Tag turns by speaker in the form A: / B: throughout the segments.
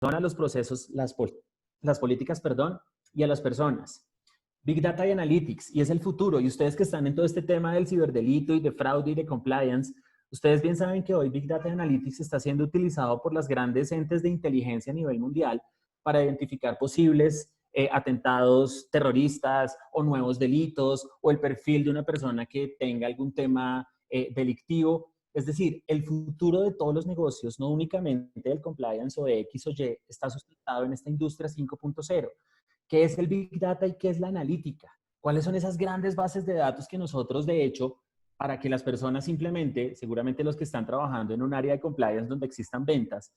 A: a los procesos, las políticas, perdón, y a las personas. Big Data y Analytics, y es el futuro. Y ustedes que están en todo este tema del ciberdelito y de fraude y de compliance, ustedes bien saben que hoy Big Data y Analytics está siendo utilizado por las grandes entes de inteligencia a nivel mundial para identificar posibles atentados terroristas o nuevos delitos o el perfil de una persona que tenga algún tema delictivo. Es decir, el futuro de todos los negocios, no únicamente del compliance o de X o Y, está sustentado en esta industria 5.0. ¿Qué es el Big Data y qué es la analítica? ¿Cuáles son esas grandes bases de datos que nosotros, de hecho, para que las personas simplemente, seguramente los que están trabajando en un área de compliance donde existan ventas,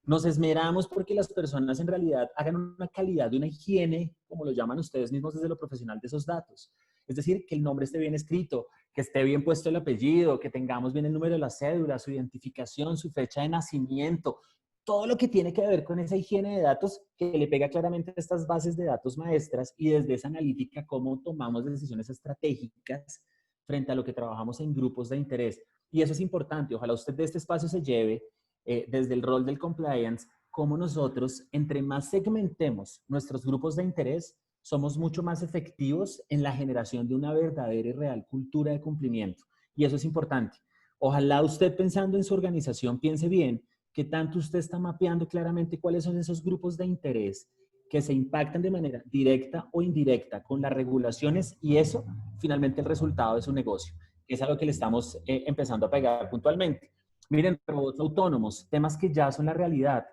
A: nos esmeramos porque las personas en realidad hagan una calidad de una higiene, como lo llaman ustedes mismos desde lo profesional, de esos datos? Es decir, que el nombre esté bien escrito, que esté bien puesto el apellido, que tengamos bien el número de la cédula, su identificación, su fecha de nacimiento, todo lo que tiene que ver con esa higiene de datos que le pega claramente a estas bases de datos maestras y desde esa analítica cómo tomamos decisiones estratégicas frente a lo que trabajamos en grupos de interés. Y eso es importante. Ojalá usted de este espacio se lleve desde el rol del compliance, cómo nosotros, entre más segmentemos nuestros grupos de interés, somos mucho más efectivos en la generación de una verdadera y real cultura de cumplimiento. Y eso es importante. Ojalá usted, pensando en su organización, piense bien qué tanto usted está mapeando claramente cuáles son esos grupos de interés que se impactan de manera directa o indirecta con las regulaciones y eso, finalmente, el resultado de su negocio, que es a lo que le estamos empezando a pegar puntualmente. Miren, robots autónomos, temas que ya son la realidad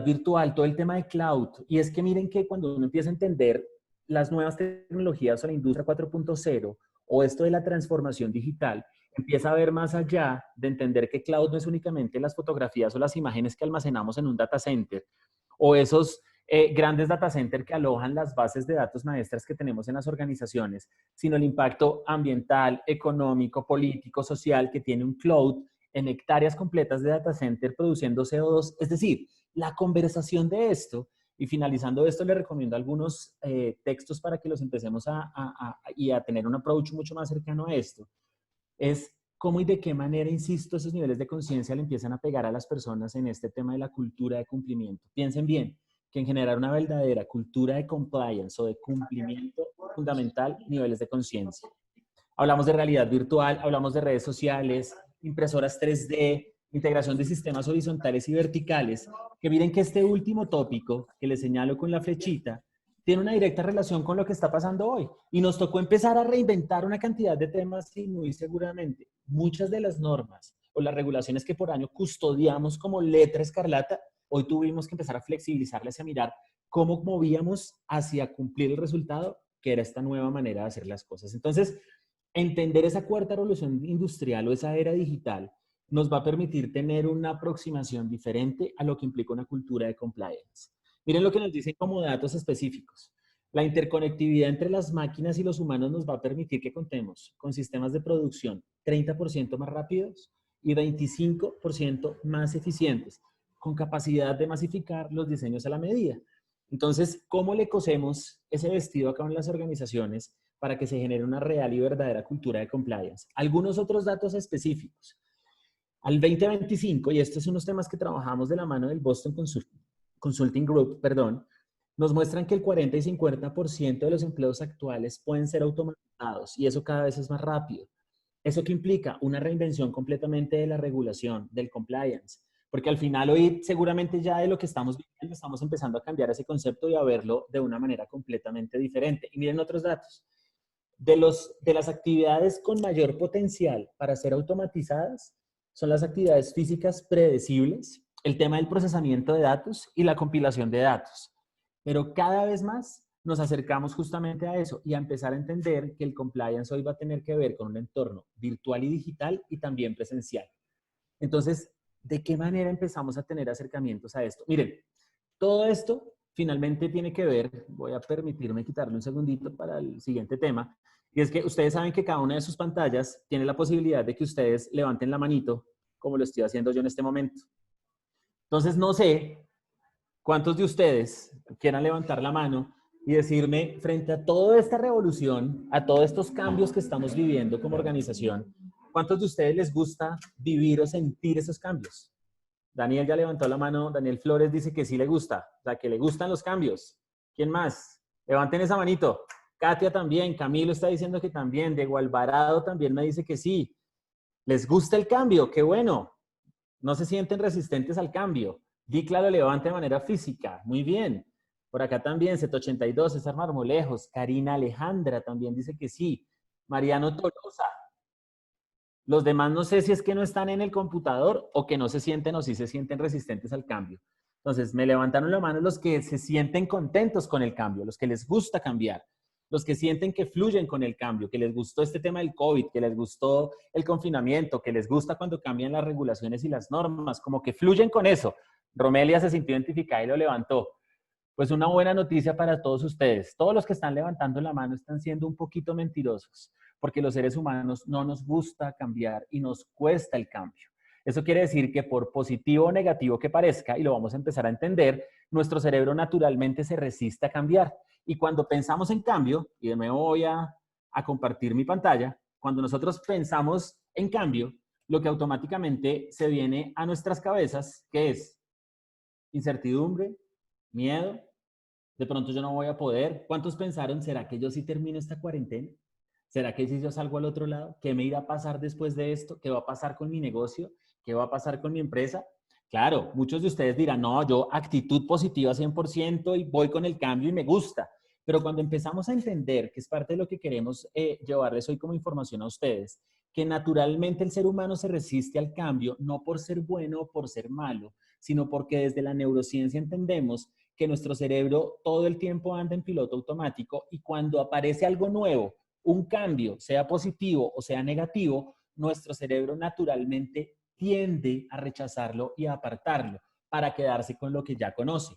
A: virtual, todo el tema de cloud. Y es que miren que cuando uno empieza a entender las nuevas tecnologías o la industria 4.0 o esto de la transformación digital, empieza a ver más allá de entender que cloud no es únicamente las fotografías o las imágenes que almacenamos en un data center o esos grandes data centers que alojan las bases de datos maestras que tenemos en las organizaciones, sino el impacto ambiental, económico, político, social que tiene un cloud en hectáreas completas de data center produciendo CO2. Es decir, la conversación de esto, y finalizando esto, le recomiendo algunos textos para que los empecemos a tener un approach mucho más cercano a esto, es cómo y de qué manera, insisto, esos niveles de conciencia le empiezan a pegar a las personas en este tema de la cultura de cumplimiento. Piensen bien que en generar una verdadera cultura de compliance o de cumplimiento fundamental, niveles de conciencia. Hablamos de realidad virtual, hablamos de redes sociales, impresoras 3D, integración de sistemas horizontales y verticales, que miren que este último tópico que les señalo con la flechita tiene una directa relación con lo que está pasando hoy. Y nos tocó empezar a reinventar una cantidad de temas y muy seguramente muchas de las normas o las regulaciones que por año custodiamos como letra escarlata, hoy tuvimos que empezar a flexibilizarlas y a mirar cómo movíamos hacia cumplir el resultado, que era esta nueva manera de hacer las cosas. Entonces, entender esa cuarta revolución industrial o esa era digital nos va a permitir tener una aproximación diferente a lo que implica una cultura de compliance. Miren lo que nos dicen como datos específicos. La interconectividad entre las máquinas y los humanos nos va a permitir que contemos con sistemas de producción 30% más rápidos y 25% más eficientes, con capacidad de masificar los diseños a la medida. Entonces, ¿cómo le cosemos ese vestido acá en las organizaciones para que se genere una real y verdadera cultura de compliance? Algunos otros datos específicos. Al 2025, y estos son unos temas que trabajamos de la mano del Boston Consulting Group, nos muestran que el 40 y 50% de los empleos actuales pueden ser automatizados y eso cada vez es más rápido. ¿Eso qué implica? Una reinvención completamente de la regulación, del compliance. Porque al final hoy seguramente ya de lo que estamos viviendo estamos empezando a cambiar ese concepto y a verlo de una manera completamente diferente. Y miren otros datos. De las actividades con mayor potencial para ser automatizadas son las actividades físicas predecibles, el tema del procesamiento de datos y la compilación de datos. Pero cada vez más nos acercamos justamente a eso y a empezar a entender que el compliance hoy va a tener que ver con un entorno virtual y digital y también presencial. Entonces, ¿de qué manera empezamos a tener acercamientos a esto? Miren, todo esto finalmente tiene que ver, voy a permitirme quitarle un segundito para el siguiente tema, y es que ustedes saben que cada una de sus pantallas tiene la posibilidad de que ustedes levanten la manito, como lo estoy haciendo yo en este momento. Entonces, no sé cuántos de ustedes quieran levantar la mano y decirme, frente a toda esta revolución, a todos estos cambios que estamos viviendo como organización, ¿cuántos de ustedes les gusta vivir o sentir esos cambios? Daniel ya levantó la mano. Daniel Flores dice que sí le gusta, o sea, que le gustan los cambios. ¿Quién más? Levanten esa manito. Katia también, Camilo está diciendo que también, Diego Alvarado también me dice que sí. ¿Les gusta el cambio? ¡Qué bueno! No se sienten resistentes al cambio. Dicla lo levanta de manera física. Muy bien. Por acá también, 782, César Marmolejos. Karina Alejandra también dice que sí. Mariano Tolosa. Los demás no sé si es que no están en el computador o que no se sienten o sí se sienten resistentes al cambio. Entonces, me levantaron la mano los que se sienten contentos con el cambio, los que les gusta cambiar, los que sienten que fluyen con el cambio, que les gustó este tema del COVID, que les gustó el confinamiento, que les gusta cuando cambian las regulaciones y las normas, como que fluyen con eso. Romelia se sintió identificada y lo levantó. Pues una buena noticia para todos ustedes. Todos los que están levantando la mano están siendo un poquito mentirosos, porque los seres humanos no nos gusta cambiar y nos cuesta el cambio. Eso quiere decir que por positivo o negativo que parezca, y lo vamos a empezar a entender, nuestro cerebro naturalmente se resiste a cambiar. Y cuando pensamos en cambio, y de nuevo voy a compartir mi pantalla, cuando nosotros pensamos en cambio, lo que automáticamente se viene a nuestras cabezas, que es incertidumbre, miedo, de pronto yo no voy a poder. ¿Cuántos pensaron, será que yo sí termino esta cuarentena? ¿Será que si yo salgo al otro lado? ¿Qué me irá a pasar después de esto? ¿Qué va a pasar con mi negocio? ¿Qué va a pasar con mi empresa? Claro, muchos de ustedes dirán, no, yo actitud positiva 100% y voy con el cambio y me gusta. Pero cuando empezamos a entender, que es parte de lo que queremos llevarles hoy como información a ustedes, que naturalmente el ser humano se resiste al cambio, no por ser bueno o por ser malo, sino porque desde la neurociencia entendemos que nuestro cerebro todo el tiempo anda en piloto automático y cuando aparece algo nuevo, un cambio, sea positivo o sea negativo, nuestro cerebro naturalmente tiende a rechazarlo y a apartarlo para quedarse con lo que ya conoce.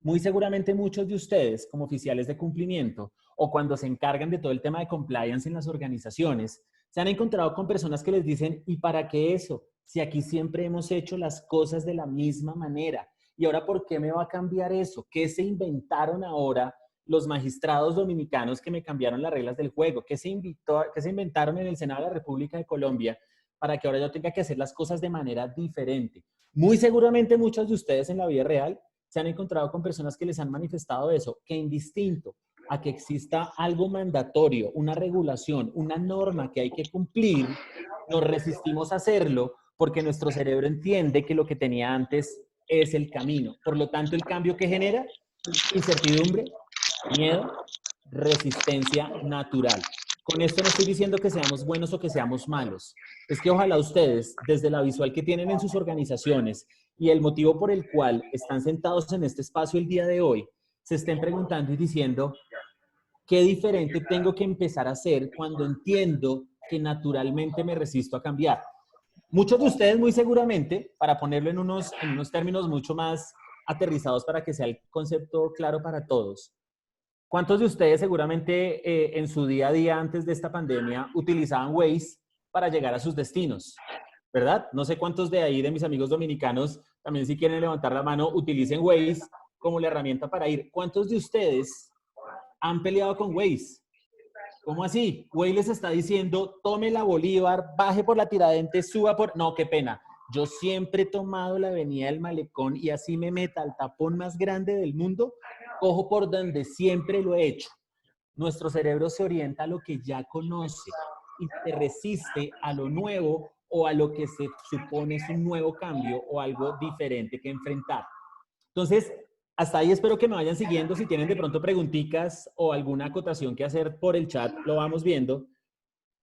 A: Muy seguramente muchos de ustedes, como oficiales de cumplimiento o cuando se encargan de todo el tema de compliance en las organizaciones, se han encontrado con personas que les dicen, ¿y para qué eso? Si aquí siempre hemos hecho las cosas de la misma manera. ¿Y ahora por qué me va a cambiar eso? ¿Qué se inventaron ahora los magistrados dominicanos que me cambiaron las reglas del juego? ¿Qué se inventaron en el Senado de la República de Colombia para que ahora yo tenga que hacer las cosas de manera diferente? Muy seguramente muchos de ustedes en la vida real se han encontrado con personas que les han manifestado eso, que indistinto a que exista algo mandatorio, una regulación, una norma que hay que cumplir, nos resistimos a hacerlo porque nuestro cerebro entiende que lo que tenía antes es el camino. Por lo tanto, el cambio que genera, incertidumbre, miedo, resistencia natural. Con esto no estoy diciendo que seamos buenos o que seamos malos. Es que ojalá ustedes, desde la visual que tienen en sus organizaciones y el motivo por el cual están sentados en este espacio el día de hoy, se estén preguntando y diciendo, ¿qué diferente tengo que empezar a hacer cuando entiendo que naturalmente me resisto a cambiar? Muchos de ustedes muy seguramente, para ponerlo en unos términos mucho más aterrizados para que sea el concepto claro para todos, ¿cuántos de ustedes seguramente en su día a día antes de esta pandemia utilizaban Waze para llegar a sus destinos? ¿Verdad? No sé cuántos de ahí, de mis amigos dominicanos, también si quieren levantar la mano, utilicen Waze como la herramienta para ir. ¿Cuántos de ustedes han peleado con Waze? ¿Cómo así? Waze les está diciendo, tome la Bolívar, baje por la Tiradentes, suba por... No, qué pena. Yo siempre he tomado la avenida del Malecón y así me meta al tapón más grande del mundo, cojo por donde siempre lo he hecho. Nuestro cerebro se orienta a lo que ya conoce y se resiste a lo nuevo o a lo que se supone es un nuevo cambio o algo diferente que enfrentar. Entonces, hasta ahí espero que me vayan siguiendo. Si tienen de pronto preguntitas o alguna acotación que hacer por el chat, lo vamos viendo.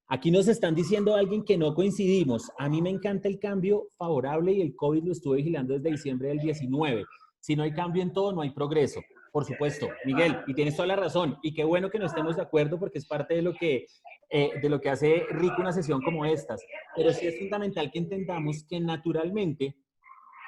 A: Aquí nos están diciendo alguien que no coincidimos. A mí me encanta el cambio favorable y el COVID lo estuve vigilando desde diciembre del 19. Si no hay cambio en todo, no hay progreso. Por supuesto, Miguel, y tienes toda la razón. Y qué bueno que no estemos de acuerdo porque es parte de lo que hace rico una sesión como estas. Pero sí es fundamental que entendamos que naturalmente,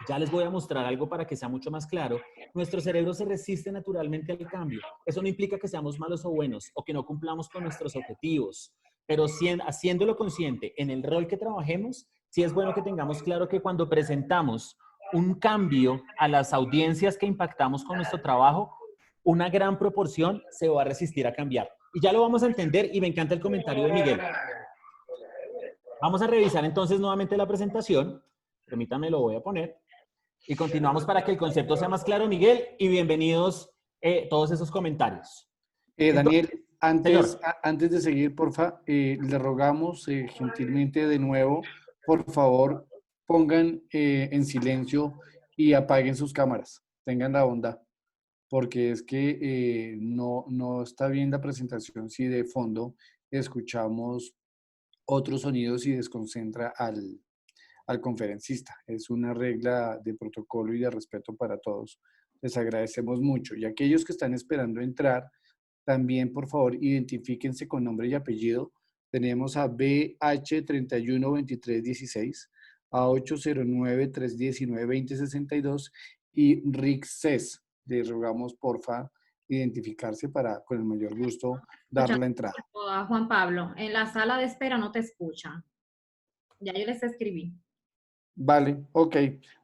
A: ya les voy a mostrar algo para que sea mucho más claro, nuestro cerebro se resiste naturalmente al cambio. Eso no implica que seamos malos o buenos o que no cumplamos con nuestros objetivos, pero haciéndolo consciente en el rol que trabajemos, sí es bueno que tengamos claro que cuando presentamos un cambio a las audiencias que impactamos con nuestro trabajo, una gran proporción se va a resistir a cambiar. Y ya lo vamos a entender y me encanta el comentario de Miguel. Vamos a revisar entonces nuevamente la presentación. Permítanme, lo voy a poner. Y continuamos para que el concepto sea más claro, Miguel, y bienvenidos todos esos comentarios. Entonces,
B: Daniel, antes de seguir, porfa, le rogamos gentilmente de nuevo, por favor, pongan en silencio y apaguen sus cámaras. Tengan la bondad, porque es que no está bien la presentación si de fondo escuchamos otros sonidos y desconcentra al conferencista. Es una regla de protocolo y de respeto para todos. Les agradecemos mucho. Y aquellos que están esperando entrar, también, por favor, identifíquense con nombre y apellido. Tenemos a BH312316, a 809-319-2062 y Rick Cés. Les rogamos, porfa, identificarse para, con el mayor gusto, dar la entrada.
C: A Juan Pablo, en la sala de espera no te escuchan. Ya yo les escribí.
B: Vale, ok.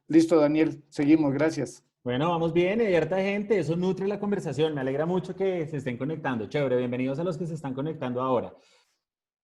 B: Listo, Daniel. Seguimos, gracias.
A: Bueno, vamos bien, hay harta gente, eso nutre la conversación, me alegra mucho que se estén conectando, chévere, bienvenidos a los que se están conectando ahora.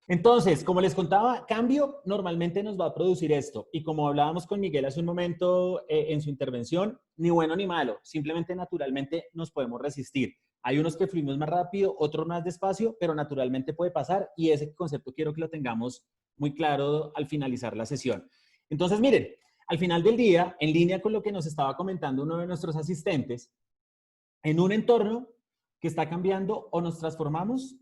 A: Entonces, como les contaba, cambio normalmente nos va a producir esto, y como hablábamos con Miguel hace un momento en su intervención, ni bueno ni malo, simplemente naturalmente nos podemos resistir. Hay unos que fluimos más rápido, otros más despacio, pero naturalmente puede pasar, y ese concepto quiero que lo tengamos muy claro al finalizar la sesión. Entonces, miren, al final del día, en línea con lo que nos estaba comentando uno de nuestros asistentes, en un entorno que está cambiando, o nos transformamos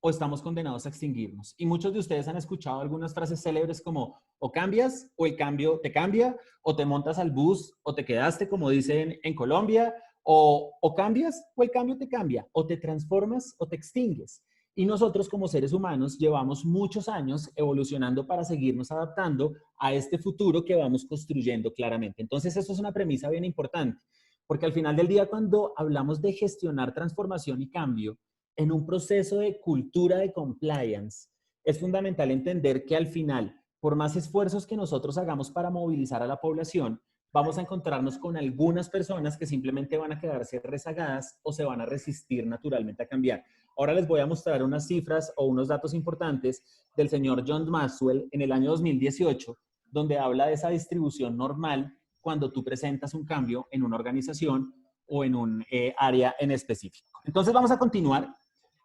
A: o estamos condenados a extinguirnos. Y muchos de ustedes han escuchado algunas frases célebres como o cambias o el cambio te cambia, o te montas al bus o te quedaste, como dicen en Colombia, o cambias o el cambio te cambia, o te transformas o te extingues. Y nosotros como seres humanos llevamos muchos años evolucionando para seguirnos adaptando a este futuro que vamos construyendo claramente. Entonces, eso es una premisa bien importante, porque al final del día, cuando hablamos de gestionar transformación y cambio en un proceso de cultura de compliance, es fundamental entender que al final, por más esfuerzos que nosotros hagamos para movilizar a la población, vamos a encontrarnos con algunas personas que simplemente van a quedarse rezagadas o se van a resistir naturalmente a cambiar. Ahora les voy a mostrar unas cifras o unos datos importantes del señor John Maxwell en el año 2018, donde habla de esa distribución normal cuando tú presentas un cambio en una organización o en un área en específico. Entonces vamos a continuar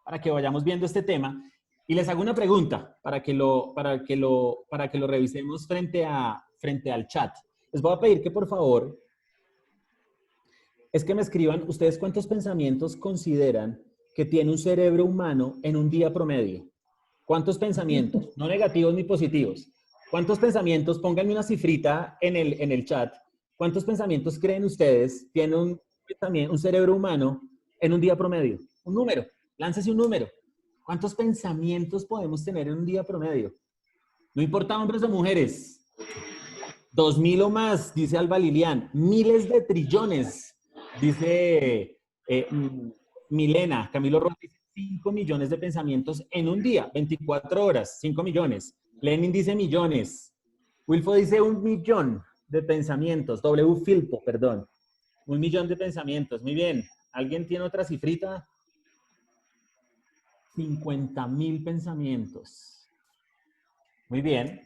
A: para que vayamos viendo este tema y les hago una pregunta para que lo revisemos frente al chat. Les voy a pedir que por favor es que me escriban ustedes cuántos pensamientos consideran que tiene un cerebro humano en un día promedio. ¿Cuántos pensamientos? No negativos ni positivos. ¿Cuántos pensamientos? Pónganme una cifrita en el chat. ¿Cuántos pensamientos creen ustedes tiene un cerebro humano en un día promedio? Un número. Láncese un número. ¿Cuántos pensamientos podemos tener en un día promedio? No importa hombres o mujeres. 2000 o más, dice Alba Lilian. Miles de trillones, dice Milena. Camilo Rojas dice 5 millones de pensamientos en un día, 24 horas, 5 millones. Lenin dice millones. Wilfo dice 1 millón de pensamientos. W. Filpo, perdón. 1 millón de pensamientos. Muy bien. ¿Alguien tiene otra cifrita? 50,000 pensamientos. Muy bien.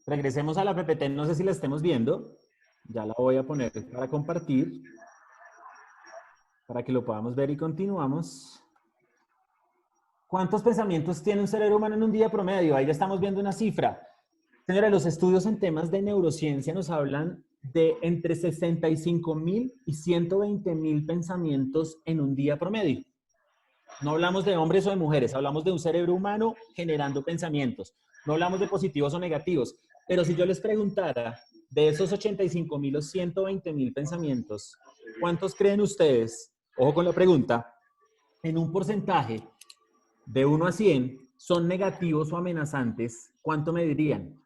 A: Regresemos a la PPT, no sé si la estemos viendo. Ya la voy a poner para compartir, para que lo podamos ver y continuamos. ¿Cuántos pensamientos tiene un cerebro humano en un día promedio? Ahí ya estamos viendo una cifra. Señores, los estudios en temas de neurociencia nos hablan de entre 65,000 y 120,000 pensamientos en un día promedio. No hablamos de hombres o de mujeres, hablamos de un cerebro humano generando pensamientos. No hablamos de positivos o negativos. Pero si yo les preguntara, de esos 85,000 o 120,000 pensamientos, ¿cuántos creen ustedes, ojo con la pregunta, en un porcentaje de 1 a 100 son negativos o amenazantes? ¿Cuánto me dirían?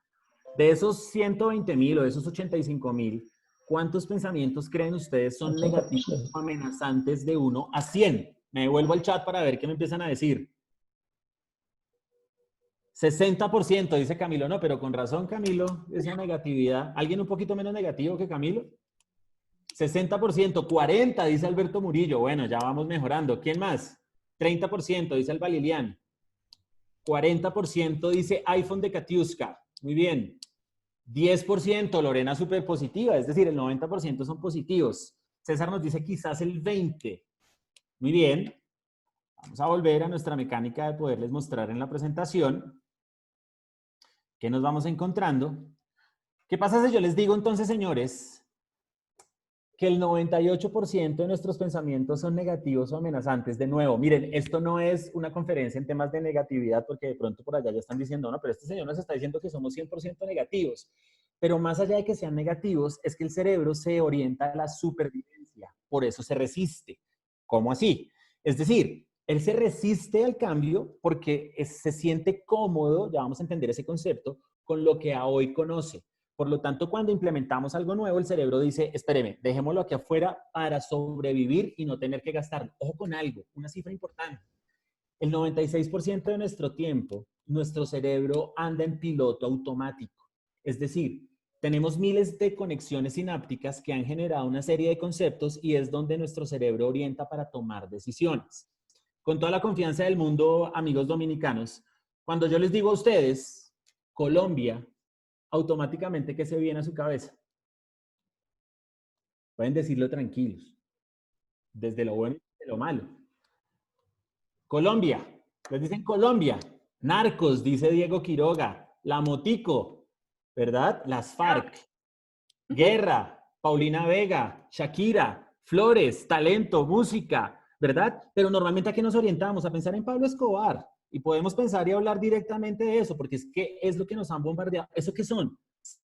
A: De esos 120,000 o de esos 85,000, ¿cuántos pensamientos creen ustedes son negativos o amenazantes de 1 a 100? Me devuelvo al chat para ver qué me empiezan a decir. 60%, dice Camilo. No, pero con razón, Camilo, esa negatividad. ¿Alguien un poquito menos negativo que Camilo? 60%, 40%, dice Alberto Murillo. Bueno, ya vamos mejorando. ¿Quién más? 30%, dice Alba Lilian. 40% dice iPhone de Katiuska. Muy bien. 10%, Lorena súper positiva, es decir, el 90% son positivos. César nos dice quizás el 20%. Muy bien. Vamos a volver a nuestra mecánica de poderles mostrar en la presentación. ¿Qué nos vamos encontrando? ¿Qué pasa si yo les digo entonces, señores, que el 98% de nuestros pensamientos son negativos o amenazantes? De nuevo, miren, esto no es una conferencia en temas de negatividad, porque de pronto por allá ya están diciendo, no, pero este señor nos está diciendo que somos 100% negativos. Pero más allá de que sean negativos, es que el cerebro se orienta a la supervivencia, por eso se resiste. ¿Cómo así? Es decir, él se resiste al cambio porque se siente cómodo, ya vamos a entender ese concepto, con lo que a hoy conoce. Por lo tanto, cuando implementamos algo nuevo, el cerebro dice, espéreme, dejémoslo aquí afuera para sobrevivir y no tener que gastarlo. Ojo con algo, una cifra importante. El 96% de nuestro tiempo, nuestro cerebro anda en piloto automático. Es decir, tenemos miles de conexiones sinápticas que han generado una serie de conceptos y es donde nuestro cerebro orienta para tomar decisiones. Con toda la confianza del mundo, amigos dominicanos, cuando yo les digo a ustedes, Colombia, automáticamente, ¿qué se viene a su cabeza? Pueden decirlo tranquilos, desde lo bueno y desde lo malo. Colombia, les dicen Colombia. Narcos, dice Diego Quiroga. La Motico, ¿verdad? Las FARC. Guerra, Paulina Vega, Shakira, Flores, talento, música, ¿verdad? Pero normalmente ¿a qué nos orientamos? A pensar en Pablo Escobar. Y podemos pensar y hablar directamente de eso, porque es que es lo que nos han bombardeado. ¿Eso qué son?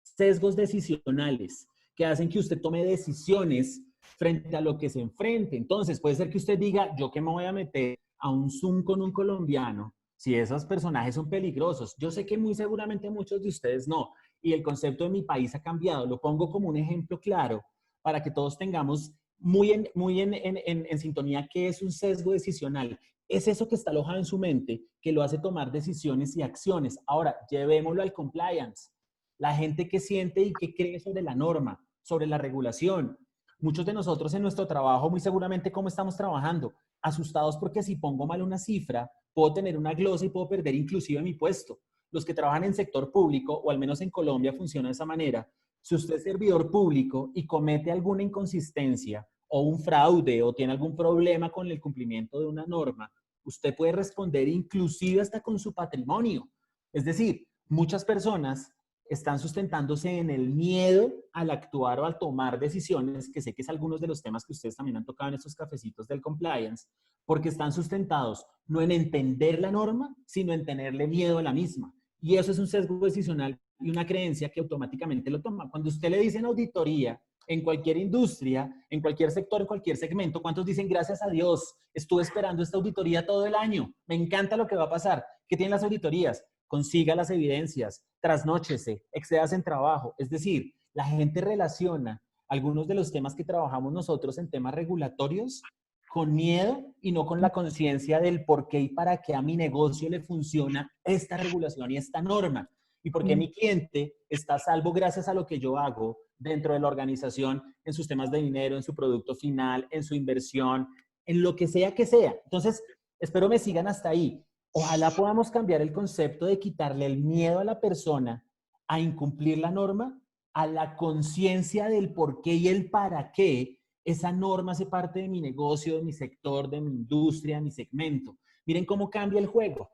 A: Sesgos decisionales que hacen que usted tome decisiones frente a lo que se enfrente. Entonces, puede ser que usted diga, yo que me voy a meter a un Zoom con un colombiano, si esos personajes son peligrosos. Yo sé que muy seguramente muchos de ustedes no, y el concepto de mi país ha cambiado. Lo pongo como un ejemplo claro para que todos tengamos muy en sintonía qué es un sesgo decisional. Es eso que está alojado en su mente que lo hace tomar decisiones y acciones. Ahora, llevémoslo al compliance. La gente que siente y que cree sobre la norma, sobre la regulación. Muchos de nosotros en nuestro trabajo, muy seguramente, ¿cómo estamos trabajando? Asustados porque si pongo mal una cifra, puedo tener una glosa y puedo perder inclusive mi puesto. Los que trabajan en sector público, o al menos en Colombia funciona de esa manera. Si usted es servidor público y comete alguna inconsistencia o un fraude o tiene algún problema con el cumplimiento de una norma, usted puede responder inclusive hasta con su patrimonio. Es decir, muchas personas están sustentándose en el miedo al actuar o al tomar decisiones, que sé que es algunos de los temas que ustedes también han tocado en estos cafecitos del compliance, porque están sustentados no en entender la norma, sino en tenerle miedo a la misma. Y eso es un sesgo decisional y una creencia que automáticamente lo toma. Cuando usted le dice en auditoría, en cualquier industria, en cualquier sector, en cualquier segmento, ¿cuántos dicen gracias a Dios? Estuve esperando esta auditoría todo el año. Me encanta lo que va a pasar. ¿Qué tienen las auditorías? Consiga las evidencias, trasnóchese, excédase en trabajo. Es decir, la gente relaciona algunos de los temas que trabajamos nosotros en temas regulatorios con miedo y no con la conciencia del por qué y para qué a mi negocio le funciona esta regulación y esta norma. Y por qué mi cliente está a salvo gracias a lo que yo hago dentro de la organización en sus temas de dinero, en su producto final, en su inversión, en lo que sea que sea. Entonces, espero me sigan hasta ahí. Ojalá podamos cambiar el concepto de quitarle el miedo a la persona a incumplir la norma, a la conciencia del por qué y el para qué esa norma hace parte de mi negocio, de mi sector, de mi industria, de mi segmento. Miren cómo cambia el juego.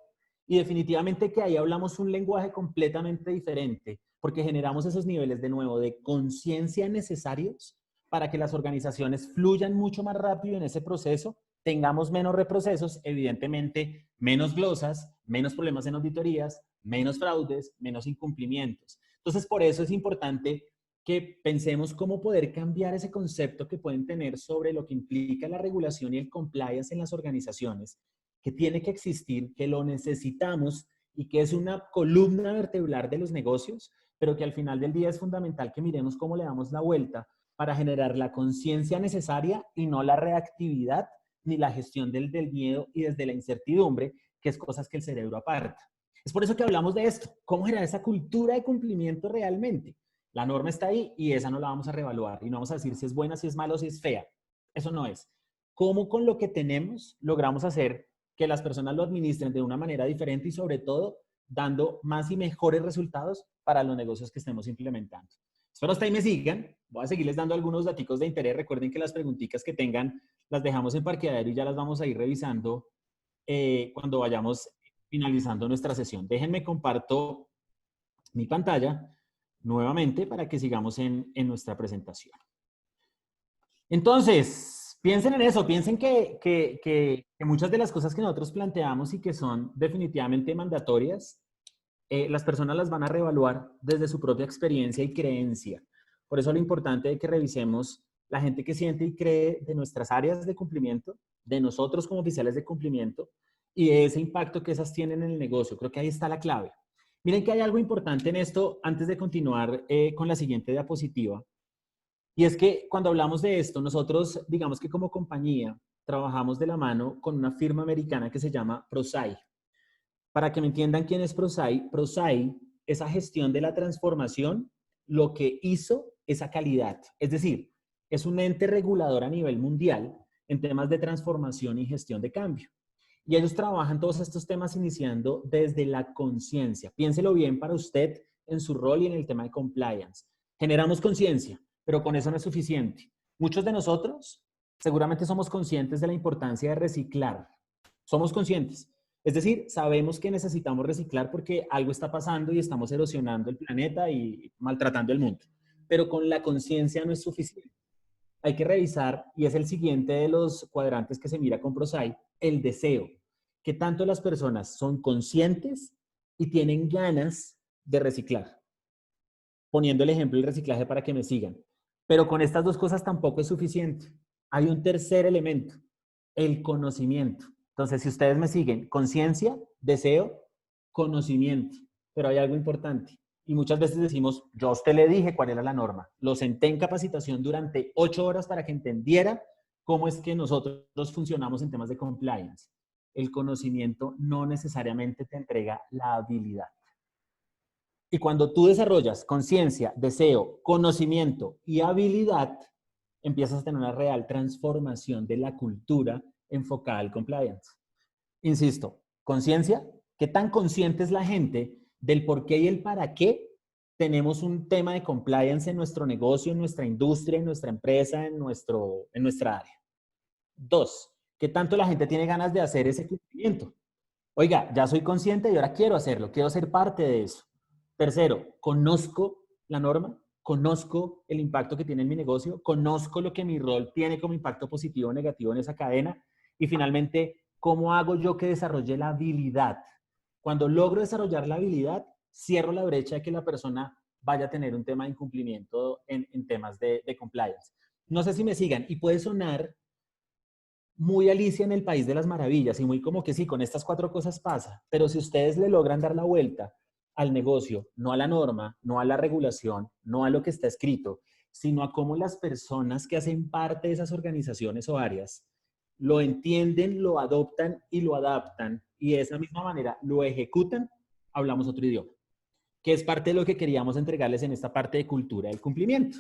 A: Y definitivamente que ahí hablamos un lenguaje completamente diferente, porque generamos esos niveles de nuevo de conciencia necesarios para que las organizaciones fluyan mucho más rápido en ese proceso, tengamos menos reprocesos, evidentemente menos glosas, menos problemas en auditorías, menos fraudes, menos incumplimientos. Entonces, por eso es importante que pensemos cómo poder cambiar ese concepto que pueden tener sobre lo que implica la regulación y el compliance en las organizaciones, que tiene que existir, que lo necesitamos y que es una columna vertebral de los negocios, pero que al final del día es fundamental que miremos cómo le damos la vuelta para generar la conciencia necesaria y no la reactividad ni la gestión del miedo y desde la incertidumbre, que es cosas que el cerebro aparta. Es por eso que hablamos de esto, cómo generar esa cultura de cumplimiento realmente. La norma está ahí y esa no la vamos a reevaluar y no vamos a decir si es buena, si es mala o si es fea. Eso no es. ¿Cómo con lo que tenemos logramos hacer que las personas lo administren de una manera diferente y sobre todo dando más y mejores resultados para los negocios que estemos implementando. Espero hasta ahí me sigan. Voy a seguirles dando algunos daticos de interés. Recuerden que las preguntitas que tengan las dejamos en parqueadero y ya las vamos a ir revisando cuando vayamos finalizando nuestra sesión. Déjenme comparto mi pantalla nuevamente para que sigamos en nuestra presentación. Entonces, piensen en eso, piensen que muchas de las cosas que nosotros planteamos y que son definitivamente mandatorias, las personas las van a reevaluar desde su propia experiencia y creencia. Por eso lo importante es que revisemos la gente que siente y cree de nuestras áreas de cumplimiento, de nosotros como oficiales de cumplimiento y de ese impacto que esas tienen en el negocio. Creo que ahí está la clave. Miren que hay algo importante en esto antes de continuar con la siguiente diapositiva. Y es que cuando hablamos de esto, nosotros, digamos que como compañía, trabajamos de la mano con una firma americana que se llama ProSci. Para que me entiendan quién es ProSci, ProSci, esa gestión de la transformación, lo que hizo esa calidad. Es decir, es un ente regulador a nivel mundial en temas de transformación y gestión de cambio. Y ellos trabajan todos estos temas iniciando desde la conciencia. Piénselo bien para usted en su rol y en el tema de compliance. Generamos conciencia, pero con eso no es suficiente. Muchos de nosotros seguramente somos conscientes de la importancia de reciclar. Somos conscientes. Es decir, sabemos que necesitamos reciclar porque algo está pasando y estamos erosionando el planeta y maltratando el mundo. Pero con la conciencia no es suficiente. Hay que revisar, y es el siguiente de los cuadrantes que se mira con ProSci, el deseo. Que tanto las personas son conscientes y tienen ganas de reciclar. Poniendo el ejemplo del reciclaje para que me sigan. Pero con estas dos cosas tampoco es suficiente. Hay un tercer elemento, el conocimiento. Entonces, si ustedes me siguen, conciencia, deseo, conocimiento. Pero hay algo importante. Y muchas veces decimos, yo a usted le dije cuál era la norma. Lo senté en capacitación durante 8 horas para que entendiera cómo es que nosotros funcionamos en temas de compliance. El conocimiento no necesariamente te entrega la habilidad. Y cuando tú desarrollas conciencia, deseo, conocimiento y habilidad, empiezas a tener una real transformación de la cultura enfocada al compliance. Insisto, conciencia, ¿qué tan consciente es la gente del por qué y el para qué tenemos un tema de compliance en nuestro negocio, en nuestra industria, en nuestra empresa, en nuestra área? 2, ¿qué tanto la gente tiene ganas de hacer ese cumplimiento? Oiga, ya soy consciente y ahora quiero hacerlo, quiero ser parte de eso. 3, conozco la norma, conozco el impacto que tiene en mi negocio, conozco lo que mi rol tiene como impacto positivo o negativo en esa cadena. Y finalmente, ¿cómo hago yo que desarrolle la habilidad? Cuando logro desarrollar la habilidad, cierro la brecha de que la persona vaya a tener un tema de incumplimiento en temas de compliance. No sé si me sigan, y puede sonar muy Alicia en el País de las Maravillas y muy como que sí, con estas 4 cosas pasa, pero si ustedes le logran dar la vuelta al negocio, no a la norma, no a la regulación, no a lo que está escrito, sino a cómo las personas que hacen parte de esas organizaciones o áreas lo entienden, lo adoptan y lo adaptan, y de esa misma manera lo ejecutan, hablamos otro idioma, que es parte de lo que queríamos entregarles en esta parte de cultura del cumplimiento.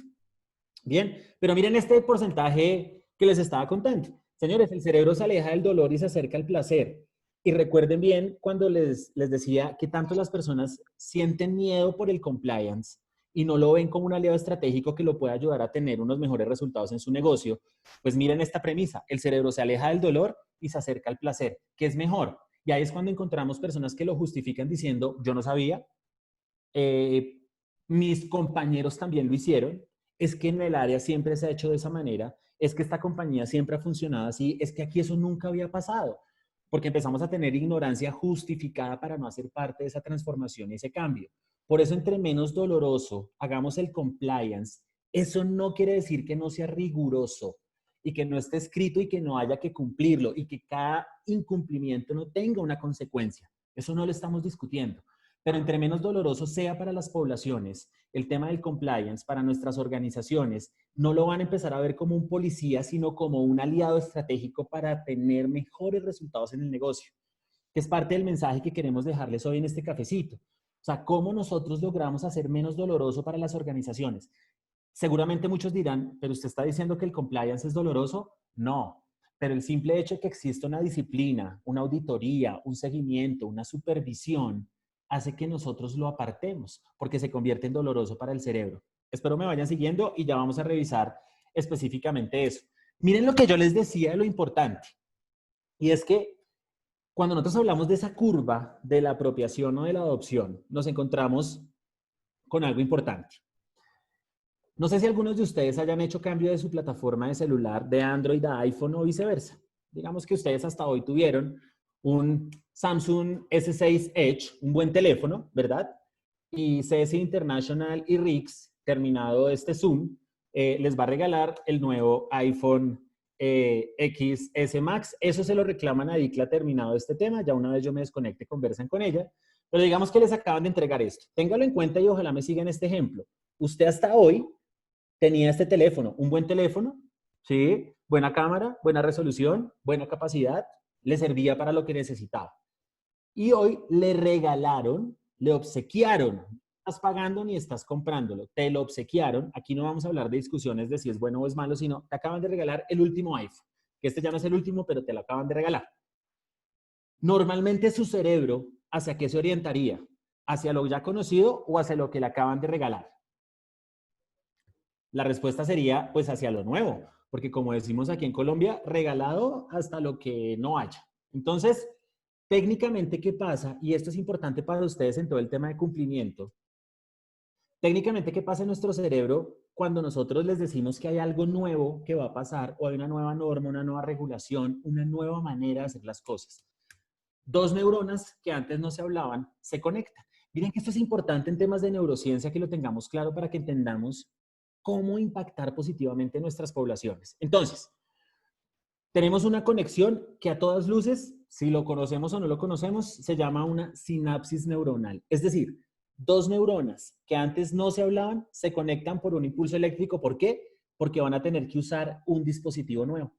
A: Bien, pero miren este porcentaje que les estaba contando. Señores, el cerebro se aleja del dolor y se acerca al placer. Y recuerden bien cuando les decía que tanto las personas sienten miedo por el compliance y no lo ven como un aliado estratégico que lo puede ayudar a tener unos mejores resultados en su negocio, pues miren esta premisa, el cerebro se aleja del dolor y se acerca al placer, que es mejor. Y ahí es cuando encontramos personas que lo justifican diciendo, yo no sabía, mis compañeros también lo hicieron, es que en el área siempre se ha hecho de esa manera, es que esta compañía siempre ha funcionado así, es que aquí eso nunca había pasado, porque empezamos a tener ignorancia justificada para no hacer parte de esa transformación y ese cambio. Por eso, entre menos doloroso hagamos el compliance, eso no quiere decir que no sea riguroso y que no esté escrito y que no haya que cumplirlo y que cada incumplimiento no tenga una consecuencia. Eso no lo estamos discutiendo. Pero entre menos doloroso sea para las poblaciones, el tema del compliance para nuestras organizaciones, no lo van a empezar a ver como un policía, sino como un aliado estratégico para tener mejores resultados en el negocio, que es parte del mensaje que queremos dejarles hoy en este cafecito. O sea, cómo nosotros logramos hacer menos doloroso para las organizaciones. Seguramente muchos dirán, pero usted está diciendo que el compliance es doloroso. No, pero el simple hecho de que exista una disciplina, una auditoría, un seguimiento, una supervisión, hace que nosotros lo apartemos porque se convierte en doloroso para el cerebro. Espero me vayan siguiendo y ya vamos a revisar específicamente eso. Miren lo que yo les decía de lo importante. Y es que cuando nosotros hablamos de esa curva de la apropiación o de la adopción, nos encontramos con algo importante. No sé si algunos de ustedes hayan hecho cambio de su plataforma de celular de Android a iPhone o viceversa. Digamos que ustedes hasta hoy tuvieron un Samsung S6 Edge, un buen teléfono, ¿verdad? Y CS International y RIX, terminado este Zoom, les va a regalar el nuevo iPhone XS Max. Eso se lo reclaman a Dicla terminado este tema. Ya una vez yo me desconecte, conversan con ella. Pero digamos que les acaban de entregar esto. Téngalo en cuenta y ojalá me sigan este ejemplo. Usted hasta hoy tenía este teléfono, un buen teléfono, ¿sí? Buena cámara, buena resolución, buena capacidad, le servía para lo que necesitaba. Y hoy le regalaron, le obsequiaron, no estás pagando ni estás comprándolo, te lo obsequiaron. Aquí no vamos a hablar de discusiones de si es bueno o es malo, sino te acaban de regalar el último iPhone, que este ya no es el último, pero te lo acaban de regalar. Normalmente su cerebro, ¿hacia qué se orientaría? ¿Hacia lo ya conocido o hacia lo que le acaban de regalar? La respuesta sería, pues, hacia lo nuevo, porque como decimos aquí en Colombia, regalado hasta lo que no haya. Entonces, técnicamente, ¿qué pasa? Y esto es importante para ustedes en todo el tema de cumplimiento. Técnicamente, ¿qué pasa en nuestro cerebro cuando nosotros les decimos que hay algo nuevo que va a pasar o hay una nueva norma, una nueva regulación, una nueva manera de hacer las cosas? Dos neuronas que antes no se hablaban se conectan. Miren que esto es importante en temas de neurociencia, que lo tengamos claro para que entendamos cómo impactar positivamente nuestras poblaciones. Entonces, tenemos una conexión que a todas luces, si lo conocemos o no lo conocemos, se llama una sinapsis neuronal. Es decir, dos neuronas que antes no se hablaban se conectan por un impulso eléctrico. ¿Por qué? Porque van a tener que usar un dispositivo nuevo.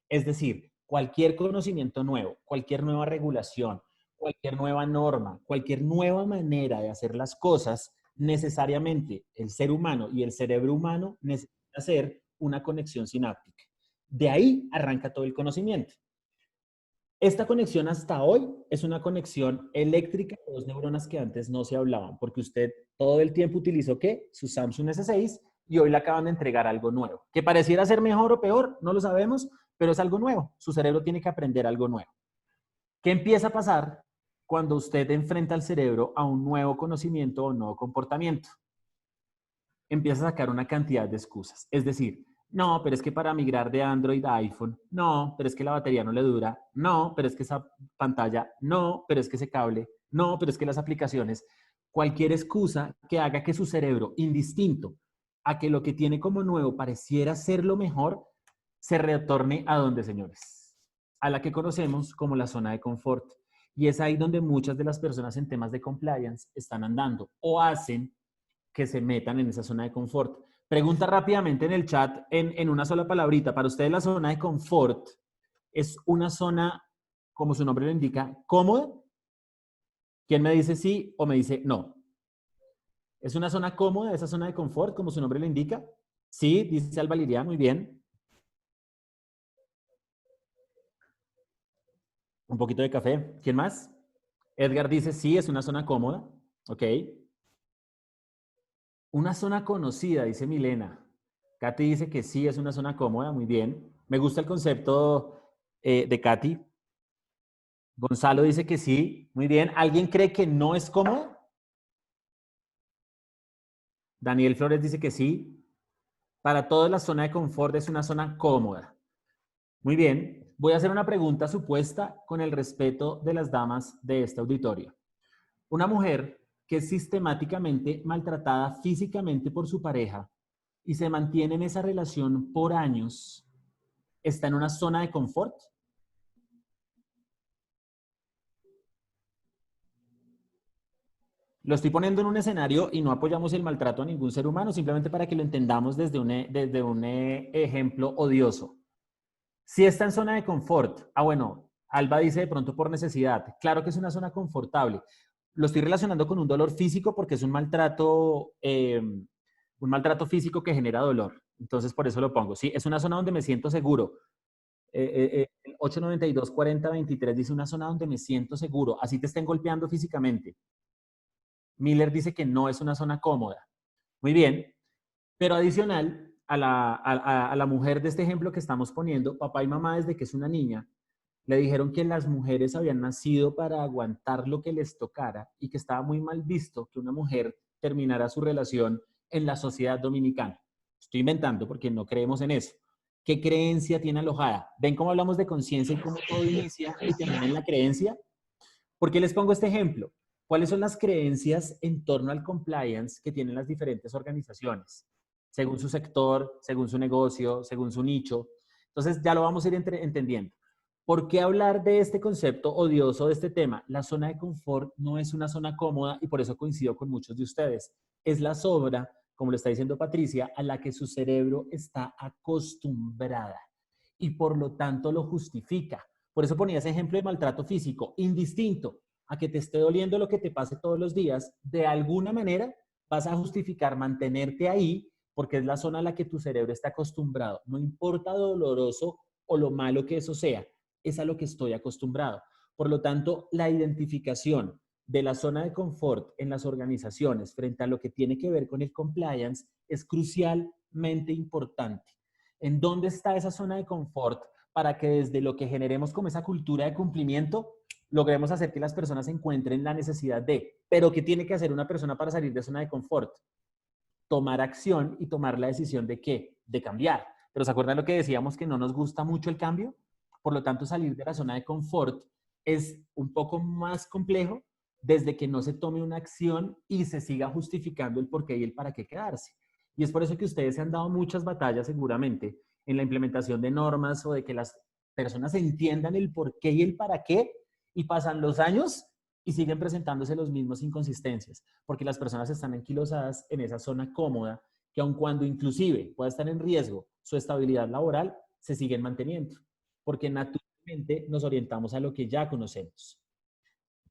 A: Es decir, cualquier conocimiento nuevo, cualquier nueva regulación, cualquier nueva norma, cualquier nueva manera de hacer las cosas, necesariamente el ser humano y el cerebro humano necesitan hacer una conexión sináptica. De ahí arranca todo el conocimiento. Esta conexión hasta hoy es una conexión eléctrica de dos neuronas que antes no se hablaban, porque usted todo el tiempo utilizó, ¿qué? Su Samsung S6 y hoy le acaban de entregar algo nuevo. Que pareciera ser mejor o peor, no lo sabemos, pero es algo nuevo. Su cerebro tiene que aprender algo nuevo. ¿Qué empieza a pasar cuando usted enfrenta al cerebro a un nuevo conocimiento o un nuevo comportamiento? Empieza a sacar una cantidad de excusas. Es decir, no, pero es que para migrar de Android a iPhone, no, pero es que la batería no le dura, no, pero es que esa pantalla, no, pero es que ese cable, no, pero es que las aplicaciones, cualquier excusa que haga que su cerebro, indistinto a que lo que tiene como nuevo pareciera ser lo mejor, se retorne a dónde, señores, a la que conocemos como la zona de confort. Y es ahí donde muchas de las personas en temas de compliance están andando o hacen que se metan en esa zona de confort. Pregunta rápidamente en el chat, en una sola palabrita. Para ustedes la zona de confort es una zona, como su nombre lo indica, cómoda. ¿Quién me dice sí o me dice no? ¿Es una zona cómoda, esa zona de confort, como su nombre lo indica? Sí, dice Alba Liria, muy bien. Un poquito de café. ¿Quién más? Edgar dice sí, es una zona cómoda. Ok. Una zona conocida, dice Milena. Katy dice que sí, es una zona cómoda, muy bien. Me gusta el concepto de Katy. Gonzalo dice que sí, muy bien. ¿Alguien cree que no es cómodo? Daniel Flores dice que sí. Para todos la zona de confort es una zona cómoda. Muy bien. Voy a hacer una pregunta supuesta con el respeto de las damas de este auditorio. Una mujer que es sistemáticamente maltratada físicamente por su pareja y se mantiene en esa relación por años, ¿está en una zona de confort? Lo estoy poniendo en un escenario y no apoyamos el maltrato a ningún ser humano, simplemente para que lo entendamos desde un ejemplo odioso. Si está en zona de confort, bueno, Alba dice de pronto por necesidad. Claro que es una zona confortable. Lo estoy relacionando con un dolor físico porque es un maltrato físico que genera dolor. Entonces, por eso lo pongo. Sí, es una zona donde me siento seguro. El 892-40-23 dice una zona donde me siento seguro. Así te estén golpeando físicamente. Miller dice que no es una zona cómoda. Muy bien, pero adicional a la mujer de este ejemplo que estamos poniendo, papá y mamá desde que es una niña, le dijeron que las mujeres habían nacido para aguantar lo que les tocara y que estaba muy mal visto que una mujer terminara su relación en la sociedad dominicana. Estoy inventando porque no creemos en eso. ¿Qué creencia tiene alojada? ¿Ven cómo hablamos de conciencia y cómo todo inicia y termina en la creencia? ¿Por qué les pongo este ejemplo? ¿Cuáles son las creencias en torno al compliance que tienen las diferentes organizaciones? Según su sector, según su negocio, según su nicho. Entonces ya lo vamos a ir entendiendo. ¿Por qué hablar de este concepto odioso de este tema? La zona de confort no es una zona cómoda y por eso coincido con muchos de ustedes. Es la zona, como lo está diciendo Patricia, a la que su cerebro está acostumbrada y por lo tanto lo justifica. Por eso ponía ese ejemplo de maltrato físico, indistinto a que te esté doliendo lo que te pase todos los días, de alguna manera vas a justificar mantenerte ahí porque es la zona a la que tu cerebro está acostumbrado. No importa doloroso o lo malo que eso sea, es a lo que estoy acostumbrado. Por lo tanto, la identificación de la zona de confort en las organizaciones frente a lo que tiene que ver con el compliance es crucialmente importante. ¿En dónde está esa zona de confort para que desde lo que generemos como esa cultura de cumplimiento logremos hacer que las personas encuentren la necesidad de, pero ¿qué tiene que hacer una persona para salir de zona de confort? Tomar acción y tomar la decisión de qué, de cambiar. Pero ¿se acuerdan lo que decíamos que no nos gusta mucho el cambio? Por lo tanto, salir de la zona de confort es un poco más complejo desde que no se tome una acción y se siga justificando el por qué y el para qué quedarse. Y es por eso que ustedes se han dado muchas batallas seguramente en la implementación de normas o de que las personas entiendan el por qué y el para qué y pasan los años y siguen presentándose los mismos inconsistencias, porque las personas están anquilosadas en esa zona cómoda que aun cuando inclusive pueda estar en riesgo su estabilidad laboral, se siguen manteniendo, porque naturalmente nos orientamos a lo que ya conocemos.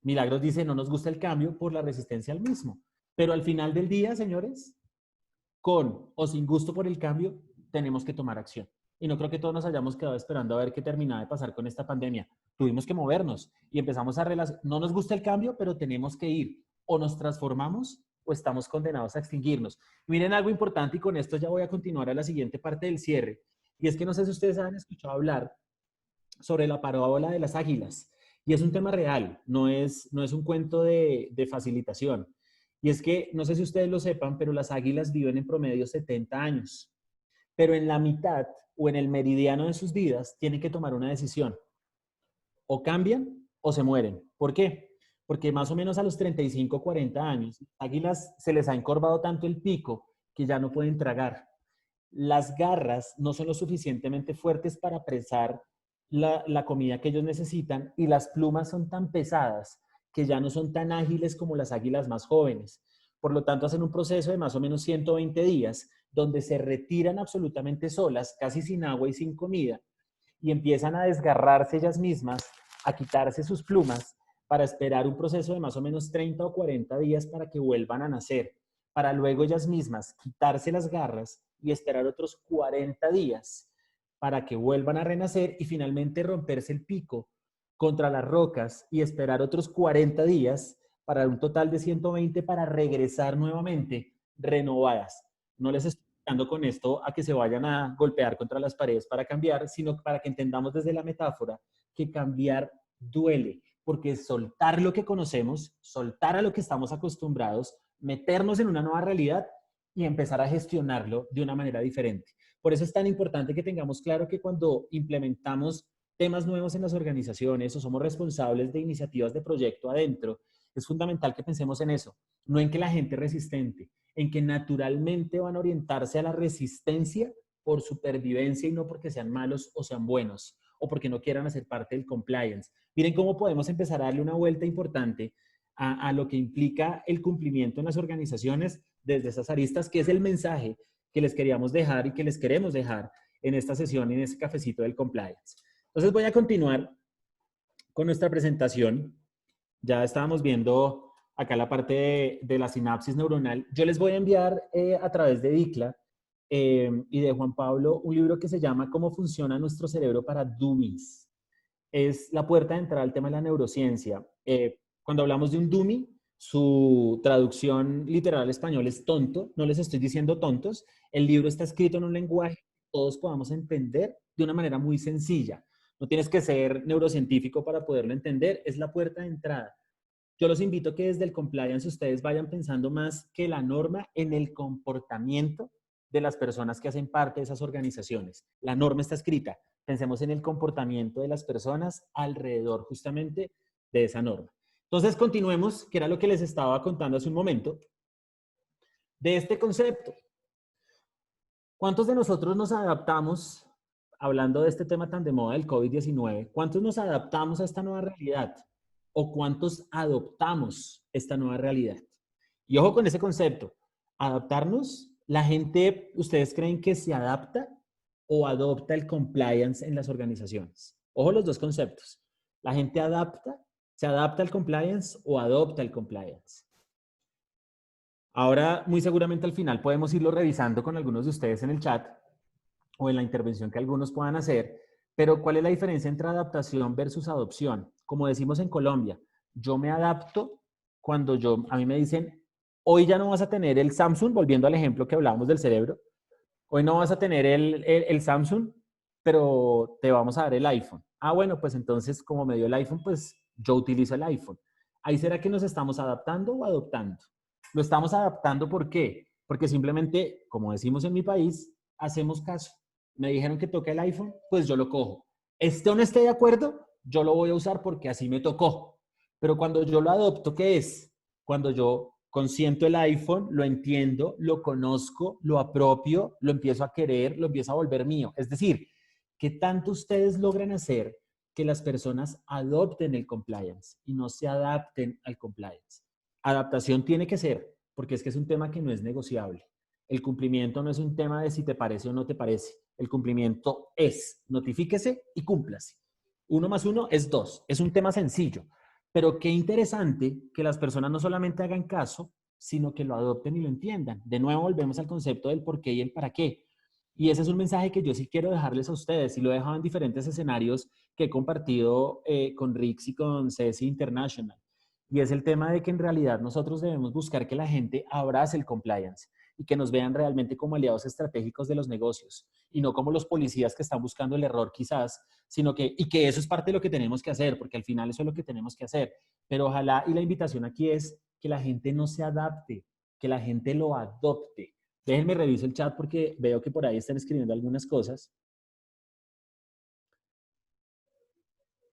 A: Milagros dice, no nos gusta el cambio por la resistencia al mismo, pero al final del día, señores, con o sin gusto por el cambio, tenemos que tomar acción. Y no creo que todos nos hayamos quedado esperando a ver qué terminaba de pasar con esta pandemia. Tuvimos que movernos y empezamos a relacionar. No nos gusta el cambio, pero tenemos que ir. O nos transformamos o estamos condenados a extinguirnos. Miren algo importante y con esto ya voy a continuar a la siguiente parte del cierre. Y es que no sé si ustedes han escuchado hablar sobre la parábola de las águilas. Y es un tema real, no es un cuento de facilitación. Y es que, no sé si ustedes lo sepan, pero las águilas viven en promedio 70 años. Pero en la mitad o en el meridiano de sus vidas tienen que tomar una decisión. O cambian o se mueren. ¿Por qué? Porque más o menos a los 35, 40 años, las águilas se les ha encorvado tanto el pico que ya no pueden tragar. Las garras no son lo suficientemente fuertes para presar la comida que ellos necesitan y las plumas son tan pesadas que ya no son tan ágiles como las águilas más jóvenes. Por lo tanto, hacen un proceso de más o menos 120 días donde se retiran absolutamente solas, casi sin agua y sin comida, y empiezan a desgarrarse ellas mismas, a quitarse sus plumas para esperar un proceso de más o menos 30 o 40 días para que vuelvan a nacer, para luego ellas mismas quitarse las garras y esperar otros 40 días para que vuelvan a renacer y finalmente romperse el pico contra las rocas y esperar otros 40 días para un total de 120 para regresar nuevamente renovadas. No les estoy dando con esto a que se vayan a golpear contra las paredes para cambiar, sino para que entendamos desde la metáfora que cambiar duele, porque soltar lo que conocemos, soltar a lo que estamos acostumbrados, meternos en una nueva realidad y empezar a gestionarlo de una manera diferente. Por eso es tan importante que tengamos claro que cuando implementamos temas nuevos en las organizaciones o somos responsables de iniciativas de proyecto adentro, es fundamental que pensemos en eso, no en que la gente es resistente, en que naturalmente van a orientarse a la resistencia por supervivencia y no porque sean malos o sean buenos o porque no quieran hacer parte del compliance. Miren cómo podemos empezar a darle una vuelta importante a lo que implica el cumplimiento en las organizaciones desde esas aristas, que es el mensaje que les queríamos dejar y que les queremos dejar en esta sesión y en este cafecito del compliance. Entonces voy a continuar con nuestra presentación. Ya estábamos viendo acá la parte de la sinapsis neuronal. Yo les voy a enviar a través de DICLA y de Juan Pablo un libro que se llama ¿Cómo funciona nuestro cerebro para dummies? Es la puerta de entrada al tema de la neurociencia. Cuando hablamos de un dummy, Su traducción literal al español es tonto, no les estoy diciendo tontos. El libro está escrito en un lenguaje que todos podamos entender de una manera muy sencilla. No tienes que ser neurocientífico para poderlo entender, es la puerta de entrada. Yo los invito a que desde el compliance ustedes vayan pensando más que la norma en el comportamiento de las personas que hacen parte de esas organizaciones. La norma está escrita. Pensemos en el comportamiento de las personas alrededor justamente de esa norma. Entonces, continuemos, que era lo que les estaba contando hace un momento, de este concepto. ¿Cuántos de nosotros nos adaptamos, hablando de este tema tan de moda del COVID-19, cuántos nos adaptamos a esta nueva realidad? ¿O cuántos adoptamos esta nueva realidad? Y ojo con ese concepto. Adaptarnos, la gente, ¿ustedes creen que se adapta o adopta el compliance en las organizaciones? Ojo los dos conceptos. La gente adapta, se adapta al compliance o adopta el compliance. Ahora, muy seguramente al final podemos irlo revisando con algunos de ustedes en el chat o en la intervención que algunos puedan hacer, pero ¿cuál es la diferencia entre adaptación versus adopción? Como decimos en Colombia, yo me adapto cuando a mí me dicen, hoy ya no vas a tener el Samsung, volviendo al ejemplo que hablábamos del cerebro, hoy no vas a tener el Samsung, pero te vamos a dar el iPhone. Ah, bueno, pues entonces como me dio el iPhone, pues yo utilizo el iPhone. ¿Ahí será que nos estamos adaptando o adoptando? Lo estamos adaptando, ¿por qué? Porque simplemente, como decimos en mi país, hacemos caso. Me dijeron que toque el iPhone, pues yo lo cojo. Esté o no esté de acuerdo, yo lo voy a usar porque así me tocó. Pero cuando yo lo adopto, ¿qué es? Cuando yo consiento el iPhone, lo entiendo, lo conozco, lo apropio, lo empiezo a querer, lo empiezo a volver mío. Es decir, ¿qué tanto ustedes logran hacer que las personas adopten el compliance y no se adapten al compliance? Adaptación tiene que ser, porque es que es un tema que no es negociable. El cumplimiento no es un tema de si te parece o no te parece. El cumplimiento es notifíquese y cúmplase. 1 más 1 es 2. Es un tema sencillo. Pero qué interesante que las personas no solamente hagan caso, sino que lo adopten y lo entiendan. De nuevo volvemos al concepto del por qué y el para qué. Y ese es un mensaje que yo sí quiero dejarles a ustedes y lo he dejado en diferentes escenarios que he compartido con Rix y con CESI International. Y es el tema de que en realidad nosotros debemos buscar que la gente abrace el compliance y que nos vean realmente como aliados estratégicos de los negocios y no como los policías que están buscando el error quizás, sino que, y que eso es parte de lo que tenemos que hacer, porque al final eso es lo que tenemos que hacer. Pero ojalá, y la invitación aquí es que la gente no se adapte, que la gente lo adopte. Déjenme reviso el chat porque veo que por ahí están escribiendo algunas cosas.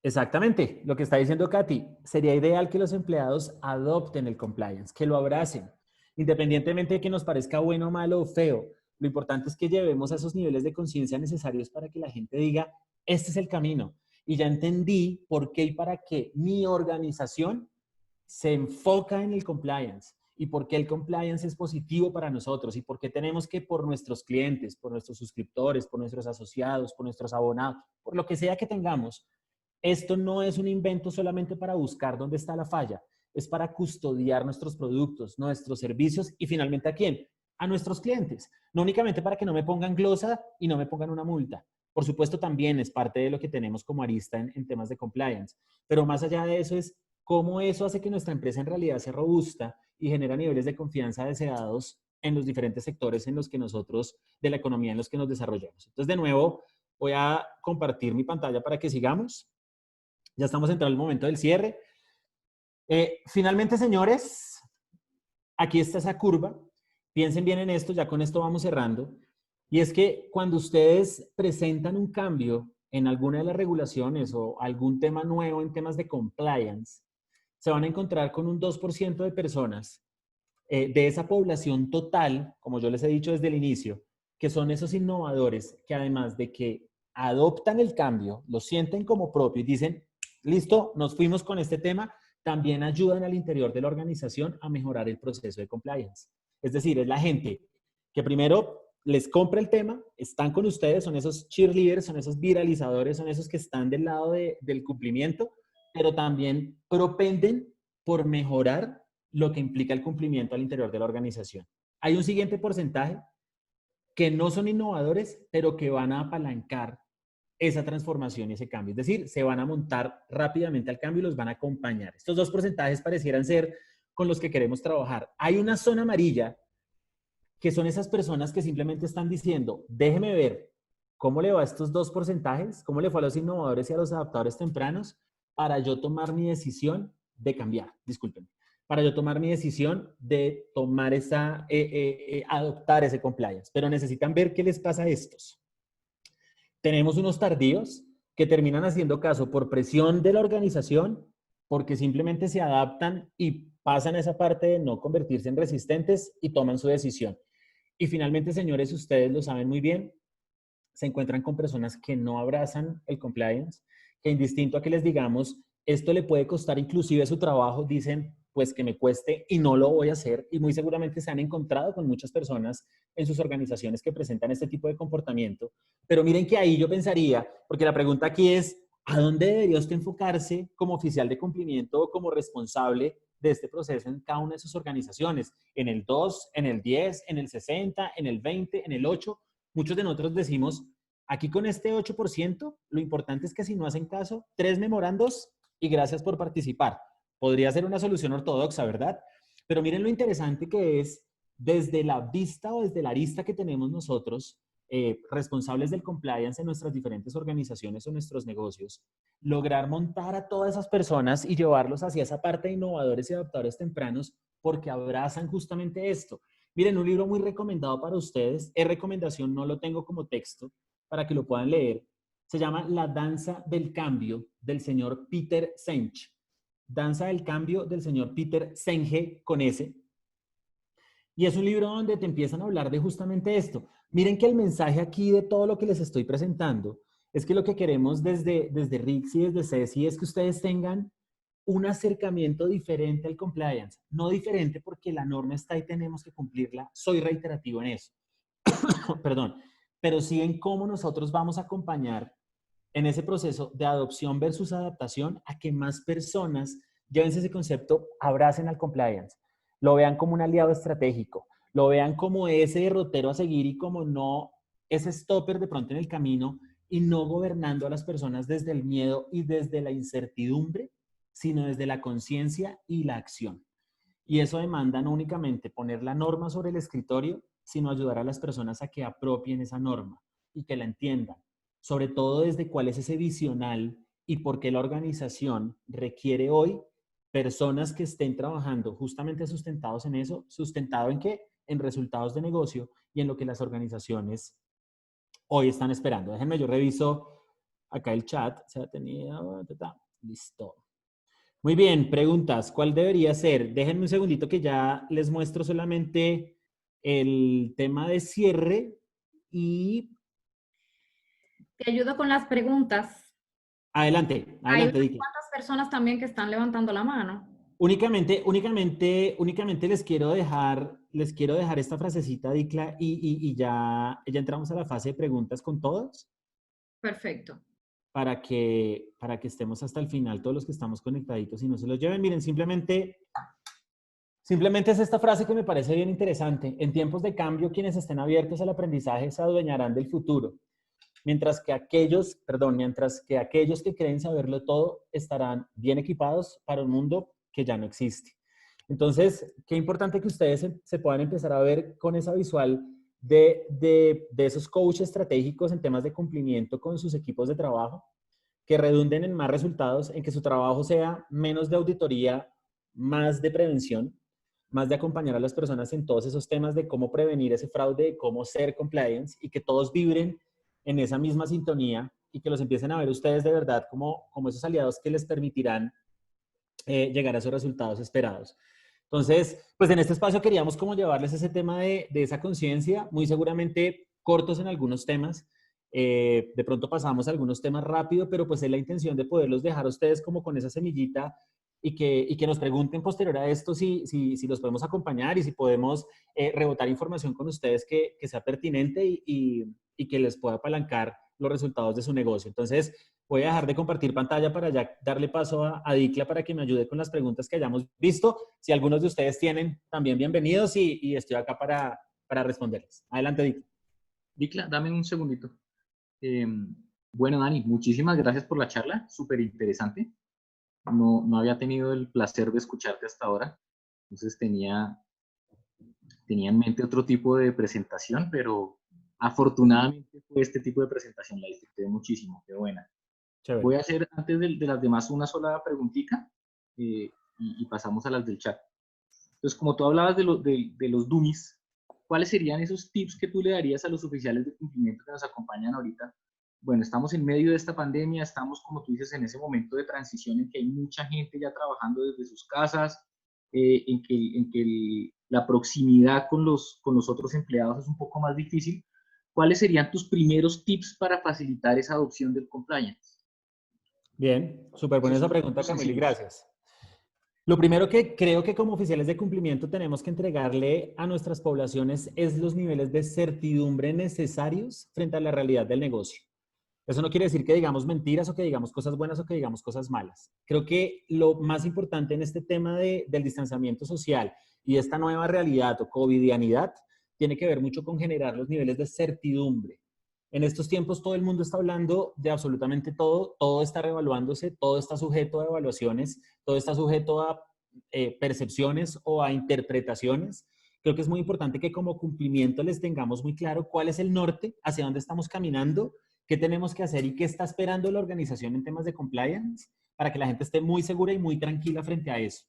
A: Exactamente, lo que está diciendo Katy, sería ideal que los empleados adopten el compliance, que lo abracen, independientemente de que nos parezca bueno, malo o feo. Lo importante es que llevemos a esos niveles de conciencia necesarios para que la gente diga, este es el camino. Y ya entendí por qué y para qué mi organización se enfoca en el compliance y por qué el compliance es positivo para nosotros y por qué tenemos que por nuestros clientes, por nuestros suscriptores, por nuestros asociados, por nuestros abonados, por lo que sea que tengamos, esto no es un invento solamente para buscar dónde está la falla, es para custodiar nuestros productos, nuestros servicios y finalmente ¿a quién? A nuestros clientes. No únicamente para que no me pongan glosa y no me pongan una multa. Por supuesto, también es parte de lo que tenemos como arista en temas de compliance. Pero más allá de eso es cómo eso hace que nuestra empresa en realidad sea robusta y genera niveles de confianza deseados en los diferentes sectores en los que nosotros, de la economía en los que nos desarrollamos. Entonces, de nuevo, voy a compartir mi pantalla para que sigamos. Ya estamos entrando al momento del cierre. Finalmente, señores, aquí está esa curva. Piensen bien en esto, ya con esto vamos cerrando. Y es que cuando ustedes presentan un cambio en alguna de las regulaciones o algún tema nuevo en temas de compliance, se van a encontrar con un 2% de personas de esa población total, como yo les he dicho desde el inicio, que son esos innovadores que además de que adoptan el cambio, lo sienten como propio y dicen, listo, nos fuimos con este tema, también ayudan al interior de la organización a mejorar el proceso de compliance. Es decir, es la gente que primero les compra el tema, están con ustedes, son esos cheerleaders, son esos viralizadores, son esos que están del lado del cumplimiento, pero también propenden por mejorar lo que implica el cumplimiento al interior de la organización. Hay un siguiente porcentaje que no son innovadores, pero que van a apalancar esa transformación y ese cambio. Es decir, se van a montar rápidamente al cambio y los van a acompañar. Estos dos porcentajes parecieran ser con los que queremos trabajar. Hay una zona amarilla que son esas personas que simplemente están diciendo, déjeme ver cómo le va a estos dos porcentajes, cómo le fue a los innovadores y a los adaptadores tempranos para yo tomar mi decisión de cambiar, disculpen, para yo tomar mi decisión de tomar adoptar ese compliance. Pero necesitan ver qué les pasa a estos. Tenemos unos tardíos que terminan haciendo caso por presión de la organización, porque simplemente se adaptan y pasan esa parte de no convertirse en resistentes y toman su decisión. Y finalmente, señores, ustedes lo saben muy bien, se encuentran con personas que no abrazan el compliance, que indistinto a que les digamos, esto le puede costar inclusive su trabajo, dicen, pues que me cueste y no lo voy a hacer. Y muy seguramente se han encontrado con muchas personas en sus organizaciones que presentan este tipo de comportamiento. Pero miren que ahí yo pensaría, porque la pregunta aquí es, ¿a dónde debería usted enfocarse como oficial de cumplimiento o como responsable de este proceso en cada una de sus organizaciones? ¿En el 2, en el 10, en el 60, en el 20, en el 8? Muchos de nosotros decimos, aquí con este 8%, lo importante es que si no hacen caso, 3 memorandos y gracias por participar. Podría ser una solución ortodoxa, ¿verdad? Pero miren lo interesante que es, desde la vista o desde la arista que tenemos nosotros, responsables del compliance en nuestras diferentes organizaciones o nuestros negocios, lograr montar a todas esas personas y llevarlos hacia esa parte de innovadores y adaptadores tempranos porque abrazan justamente esto. Miren, un libro muy recomendado para ustedes, es recomendación, no lo tengo como texto, para que lo puedan leer. Se llama La danza del cambio, del señor Peter Senge. Danza del cambio, del señor Peter Senge, con S. Y es un libro donde te empiezan a hablar de justamente esto. Miren que el mensaje aquí de todo lo que les estoy presentando es que lo que queremos desde RICS y desde CESI es que ustedes tengan un acercamiento diferente al compliance. No diferente porque la norma está y tenemos que cumplirla. Soy reiterativo en eso. Perdón. Pero sí en cómo nosotros vamos a acompañar en ese proceso de adopción versus adaptación a que más personas, llévense ese concepto, abracen al compliance, lo vean como un aliado estratégico, lo vean como ese derrotero a seguir y como no ese stopper de pronto en el camino y no gobernando a las personas desde el miedo y desde la incertidumbre, sino desde la conciencia y la acción. Y eso demanda no únicamente poner la norma sobre el escritorio, sino ayudar a las personas a que apropien esa norma y que la entiendan. Sobre todo desde cuál es ese visional y por qué la organización requiere hoy personas que estén trabajando justamente sustentados en eso. ¿Sustentado en qué? En resultados de negocio y en lo que las organizaciones hoy están esperando. Déjenme, yo reviso acá el chat. Se ha tenido... Listo. Muy bien, preguntas. ¿Cuál debería ser? Déjenme un segundito que ya les muestro solamente el tema de cierre y...
C: Te ayudo con las preguntas.
A: Adelante,
C: Hay
A: adelante,
C: unas
A: Dicky.
C: cuantas personas también que están levantando la mano.
A: Únicamente les quiero dejar esta frasecita, Dicla, y ya entramos a la fase de preguntas con todos
C: Perfecto.
A: para que estemos hasta el final, todos los que estamos conectaditos y no se los lleven. Miren, simplemente es esta frase que me parece bien interesante. En tiempos de cambio, quienes estén abiertos al aprendizaje se adueñarán del futuro, mientras que aquellos que creen saberlo todo estarán bien equipados para un mundo que ya no existe. Entonces, qué importante que ustedes se puedan empezar a ver con esa visual de esos coaches estratégicos en temas de cumplimiento con sus equipos de trabajo, que redunden en más resultados, en que su trabajo sea menos de auditoría, más de prevención, más de acompañar a las personas en todos esos temas de cómo prevenir ese fraude, cómo ser compliance y que todos vibren en esa misma sintonía y que los empiecen a ver ustedes de verdad como esos aliados que les permitirán llegar a esos resultados esperados. Entonces, pues en este espacio queríamos como llevarles ese tema de esa conciencia, muy seguramente cortos en algunos temas. De pronto pasamos algunos temas rápido, pero pues es la intención de poderlos dejar a ustedes como con esa semillita y que nos pregunten posterior a esto si los podemos acompañar y si podemos rebotar información con ustedes que sea pertinente y que les pueda apalancar los resultados de su negocio. Entonces, voy a dejar de compartir pantalla para ya darle paso a Dicla para que me ayude con las preguntas que hayamos visto. Si algunos de ustedes tienen, también bienvenidos y estoy acá para responderles. Adelante, Dicla.
D: Dicla, dame un segundito. Bueno, Dani, muchísimas gracias por la charla, súper interesante. No había tenido el placer de escucharte hasta ahora. Entonces tenía en mente otro tipo de presentación, pero afortunadamente fue este tipo de presentación, la disfruté muchísimo, qué buena.
A: Chévere.
D: Voy a hacer antes de las demás una sola preguntita y pasamos a las del chat. Entonces, como tú hablabas de los dummies, ¿cuáles serían esos tips que tú le darías a los oficiales de cumplimiento que nos acompañan ahorita? Bueno, estamos en medio de esta pandemia, estamos, como tú dices, en ese momento de transición en que hay mucha gente ya trabajando desde sus casas, en que la proximidad con los otros empleados es un poco más difícil. ¿Cuáles serían tus primeros tips para facilitar esa adopción del compliance?
A: Bien, súper buena esa pregunta, Camilo, y gracias. Lo primero que creo que como oficiales de cumplimiento tenemos que entregarle a nuestras poblaciones es los niveles de certidumbre necesarios frente a la realidad del negocio. Eso no quiere decir que digamos mentiras o que digamos cosas buenas o que digamos cosas malas. Creo que lo más importante en este tema del distanciamiento social y esta nueva realidad o covidianidad tiene que ver mucho con generar los niveles de certidumbre. En estos tiempos todo el mundo está hablando de absolutamente todo, todo está reevaluándose, todo está sujeto a evaluaciones, todo está sujeto a percepciones o a interpretaciones. Creo que es muy importante que como cumplimiento les tengamos muy claro cuál es el norte, hacia dónde estamos caminando, qué tenemos que hacer y qué está esperando la organización en temas de compliance para que la gente esté muy segura y muy tranquila frente a eso.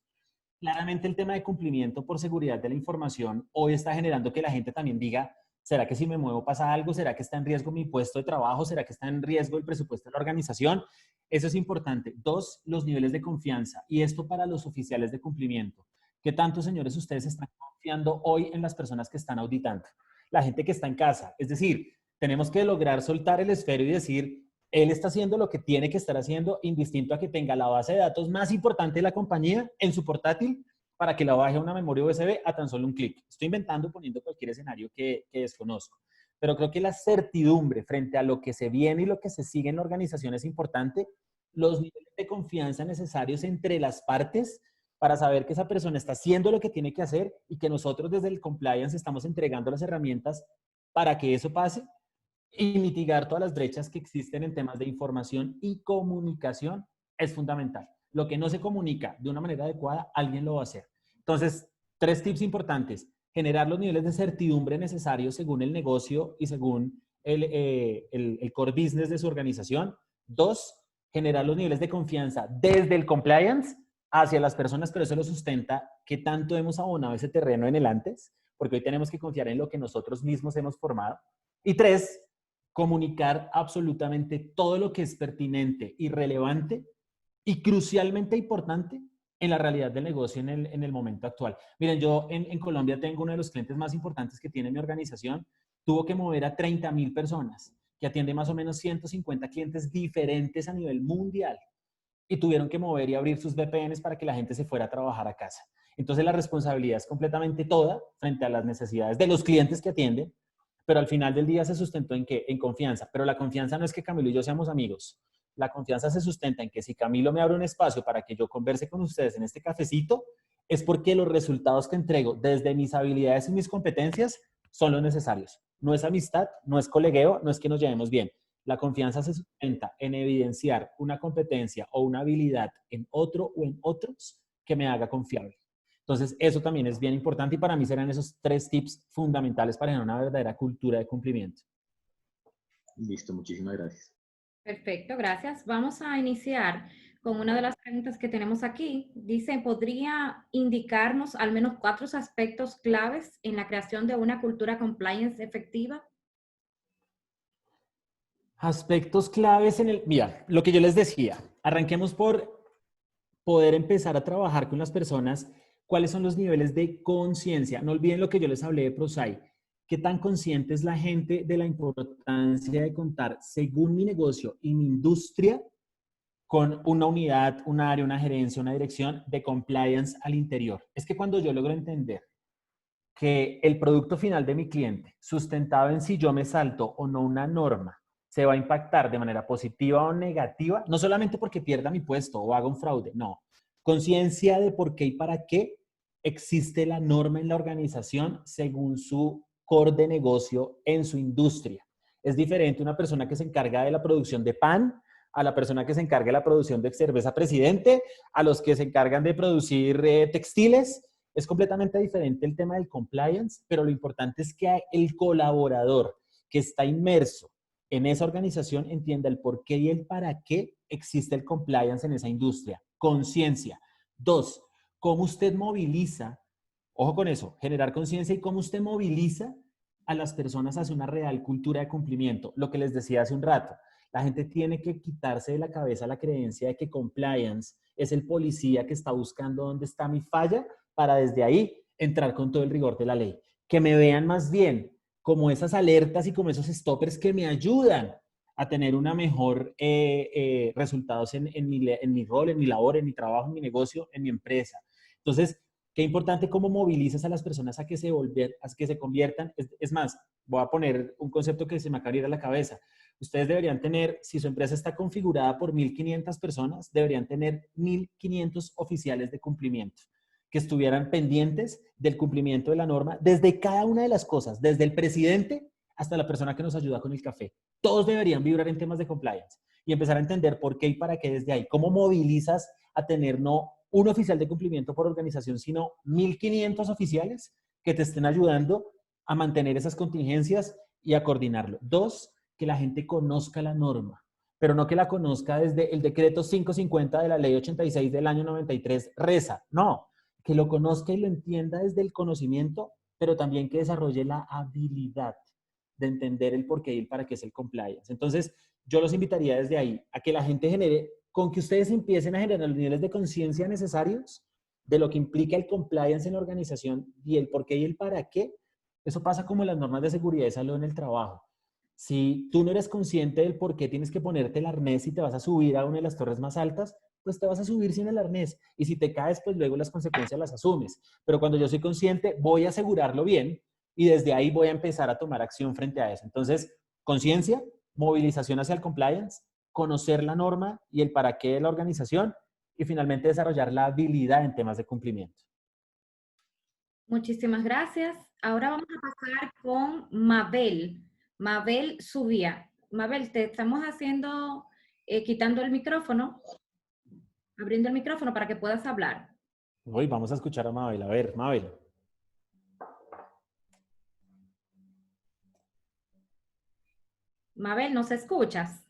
A: Claramente el tema de cumplimiento por seguridad de la información hoy está generando que la gente también diga, ¿será que si me muevo pasa algo? ¿Será que está en riesgo mi puesto de trabajo? ¿Será que está en riesgo el presupuesto de la organización? Eso es importante. Dos, los niveles de confianza. Y esto para los oficiales de cumplimiento. ¿Qué tanto, señores, ustedes están confiando hoy en las personas que están auditando? La gente que está en casa. Es decir, tenemos que lograr soltar el esfero y decir, él está haciendo lo que tiene que estar haciendo, indistinto a que tenga la base de datos más importante de la compañía en su portátil para que la baje a una memoria USB a tan solo un clic. Estoy inventando, poniendo cualquier escenario que desconozco. Pero creo que la certidumbre frente a lo que se viene y lo que se sigue en la organización es importante. Los niveles de confianza necesarios entre las partes para saber que esa persona está haciendo lo que tiene que hacer y que nosotros desde el compliance estamos entregando las herramientas para que eso pase y mitigar todas las brechas que existen en temas de información y comunicación es fundamental. Lo que no se comunica de una manera adecuada, alguien lo va a hacer. Entonces, 3 tips importantes. Generar los niveles de certidumbre necesarios según el negocio y según el core business de su organización. 2, generar los niveles de confianza desde el compliance hacia las personas, pero eso lo sustenta que tanto hemos abonado ese terreno en el antes, porque hoy tenemos que confiar en lo que nosotros mismos hemos formado. Y 3, comunicar absolutamente todo lo que es pertinente y relevante y crucialmente importante en la realidad del negocio en el momento actual. Miren, yo en Colombia tengo uno de los clientes más importantes que tiene mi organización. Tuvo que mover a 30,000 personas, que atiende más o menos 150 clientes diferentes a nivel mundial. Y tuvieron que mover y abrir sus VPNs para que la gente se fuera a trabajar a casa. Entonces la responsabilidad es completamente toda frente a las necesidades de los clientes que atienden, pero al final del día se sustentó en ¿qué? En confianza. Pero la confianza no es que Camilo y yo seamos amigos. La confianza se sustenta en que si Camilo me abre un espacio para que yo converse con ustedes en este cafecito, es porque los resultados que entrego desde mis habilidades y mis competencias son los necesarios. No es amistad, no es colegueo, no es que nos llevemos bien. La confianza se sustenta en evidenciar una competencia o una habilidad en otro o en otros que me haga confiable. Entonces, eso también es bien importante y para mí serán esos 3 tips fundamentales para generar una verdadera cultura de cumplimiento.
D: Listo, muchísimas gracias.
C: Perfecto, gracias. Vamos a iniciar con una de las preguntas que tenemos aquí. Dice, ¿podría indicarnos al menos 4 aspectos claves en la creación de una cultura compliance efectiva?
A: Aspectos claves en el... Mira, lo que yo les decía, arranquemos por poder empezar a trabajar con las personas. ¿Cuáles son los niveles de conciencia? No olviden lo que yo les hablé de Prosai. ¿Qué tan consciente es la gente de la importancia de contar según mi negocio y mi industria con una unidad, un área, una gerencia, una dirección de compliance al interior? Es que cuando yo logro entender que el producto final de mi cliente, sustentado en si yo me salto o no una norma, se va a impactar de manera positiva o negativa, no solamente porque pierda mi puesto o haga un fraude, no. Conciencia de por qué y para qué existe la norma en la organización según su core de negocio en su industria. Es diferente una persona que se encarga de la producción de pan a la persona que se encarga de la producción de cerveza Presidente, a los que se encargan de producir textiles Es completamente diferente el tema del compliance, pero lo importante es que el colaborador que está inmerso en esa organización entienda el por qué y el para qué existe el compliance en esa industria. Conciencia. 2, cómo usted moviliza, ojo con eso, generar conciencia y cómo usted moviliza a las personas hacia una real cultura de cumplimiento. Lo que les decía hace un rato, la gente tiene que quitarse de la cabeza la creencia de que compliance es el policía que está buscando dónde está mi falla para desde ahí entrar con todo el rigor de la ley. Que me vean más bien como esas alertas y como esos stoppers que me ayudan a tener una mejor resultados en mi rol, en mi labor, en mi trabajo, en mi negocio, en mi empresa. Entonces, qué importante cómo movilizas a las personas a que se conviertan. Es más, voy a poner un concepto que se me acaba de ir a la cabeza. Ustedes deberían tener, si su empresa está configurada por 1.500 personas, deberían tener 1.500 oficiales de cumplimiento que estuvieran pendientes del cumplimiento de la norma desde cada una de las cosas, desde el presidente hasta la persona que nos ayuda con el café. Todos deberían vibrar en temas de compliance y empezar a entender por qué y para qué desde ahí. ¿Cómo movilizas a tener no un oficial de cumplimiento por organización, sino 1.500 oficiales que te estén ayudando a mantener esas contingencias y a coordinarlo? 2, que la gente conozca la norma, pero no que la conozca desde el decreto 550 de la ley 86 del año 93, reza, no, que lo conozca y lo entienda desde el conocimiento, pero también que desarrolle la habilidad de entender el por qué y el para qué es el compliance. Entonces, yo los invitaría desde ahí a que la gente genere, con que ustedes empiecen a generar los niveles de conciencia necesarios de lo que implica el compliance en la organización y el por qué y el para qué. Eso pasa como las normas de seguridad y salud en el trabajo. Si tú no eres consciente del por qué tienes que ponerte el arnés y te vas a subir a una de las torres más altas, pues te vas a subir sin el arnés. Y si te caes, pues luego las consecuencias las asumes. Pero cuando yo soy consciente, voy a asegurarlo bien y desde ahí voy a empezar a tomar acción frente a eso. Entonces, conciencia, movilización hacia el compliance, conocer la norma y el para qué de la organización y finalmente desarrollar la habilidad en temas de cumplimiento.
C: Muchísimas gracias. Ahora vamos a pasar con Mabel. Mabel Subía. Mabel, te estamos haciendo, quitando el micrófono, abriendo el micrófono para que puedas hablar.
A: Hoy vamos a escuchar a Mabel. A ver, Mabel.
C: Mabel, ¿nos escuchas?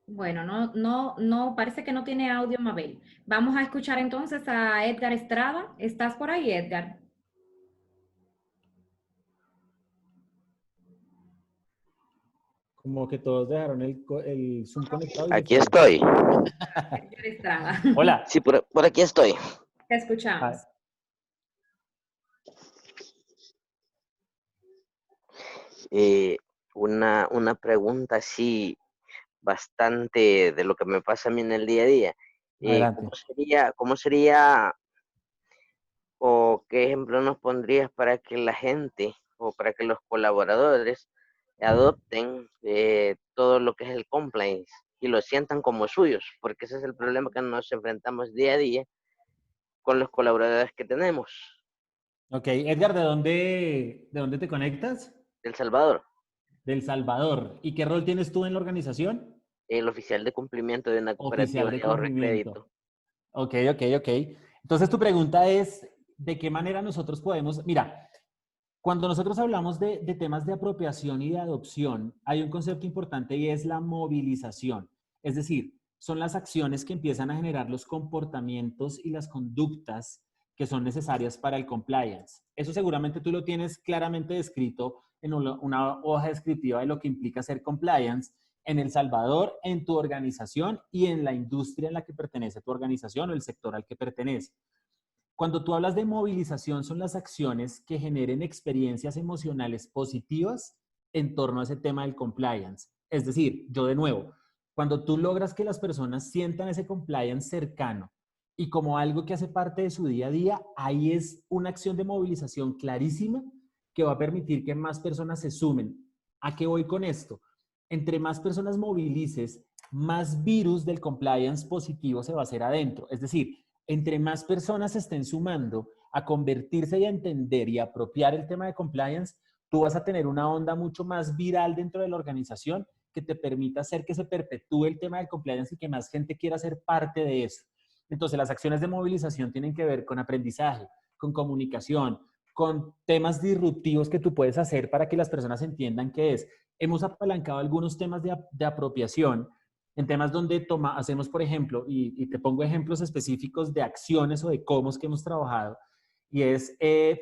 C: Bueno, no, parece que no tiene audio, Mabel. Vamos a escuchar entonces a Edgar Estrada. ¿Estás por ahí, Edgar?
A: Como que todos dejaron el Zoom conectado.
E: Aquí estoy.
C: Edgar Estrada.
A: Hola.
E: Sí, por aquí estoy.
C: Te escuchamos.
E: Una pregunta así bastante de lo que me pasa a mí en el día a día. ¿Cómo sería o qué ejemplo nos pondrías para que la gente o para que los colaboradores adopten todo lo que es el compliance y lo sientan como suyos? Porque ese es el problema que nos enfrentamos día a día con los colaboradores que tenemos.
A: Ok, Edgar, ¿de dónde te conectas?
E: El Salvador.
A: Del Salvador. ¿Y qué rol tienes tú en la organización?
E: El oficial de cumplimiento de una cooperativa de ahorro y crédito.
A: Ok. Entonces tu pregunta es, ¿de qué manera nosotros podemos...? Mira, cuando nosotros hablamos de temas de apropiación y de adopción, hay un concepto importante y es la movilización. Es decir, son las acciones que empiezan a generar los comportamientos y las conductas que son necesarias para el compliance. Eso seguramente tú lo tienes claramente descrito en una hoja descriptiva de lo que implica ser compliance en El Salvador, en tu organización y en la industria en la que pertenece tu organización o el sector al que pertenece. Cuando tú hablas de movilización, son las acciones que generen experiencias emocionales positivas en torno a ese tema del compliance. Es decir, yo de nuevo, cuando tú logras que las personas sientan ese compliance cercano y como algo que hace parte de su día a día, ahí es una acción de movilización clarísima que va a permitir que más personas se sumen. ¿A qué voy con esto? Entre más personas movilices, más virus del compliance positivo se va a hacer adentro. Es decir, entre más personas se estén sumando a convertirse y a entender y a apropiar el tema de compliance, tú vas a tener una onda mucho más viral dentro de la organización que te permita hacer que se perpetúe el tema del compliance y que más gente quiera ser parte de eso. Entonces, las acciones de movilización tienen que ver con aprendizaje, con comunicación, con temas disruptivos que tú puedes hacer para que las personas entiendan qué es. Hemos apalancado algunos temas de apropiación en temas donde hacemos, por ejemplo, y te pongo ejemplos específicos de acciones o de cómo que hemos trabajado, y es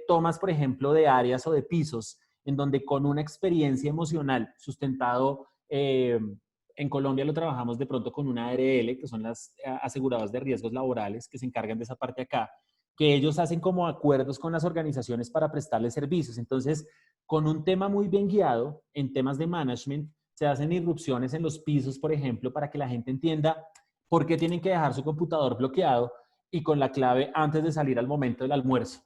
A: tomas, por ejemplo, de áreas o de pisos, en donde con una experiencia emocional sustentado, en Colombia lo trabajamos de pronto con una ARL, que son las aseguradoras de riesgos laborales, que se encargan de esa parte acá, que ellos hacen como acuerdos con las organizaciones para prestarles servicios. Entonces, con un tema muy bien guiado en temas de management, se hacen irrupciones en los pisos, por ejemplo, para que la gente entienda por qué tienen que dejar su computador bloqueado y con la clave antes de salir al momento del almuerzo.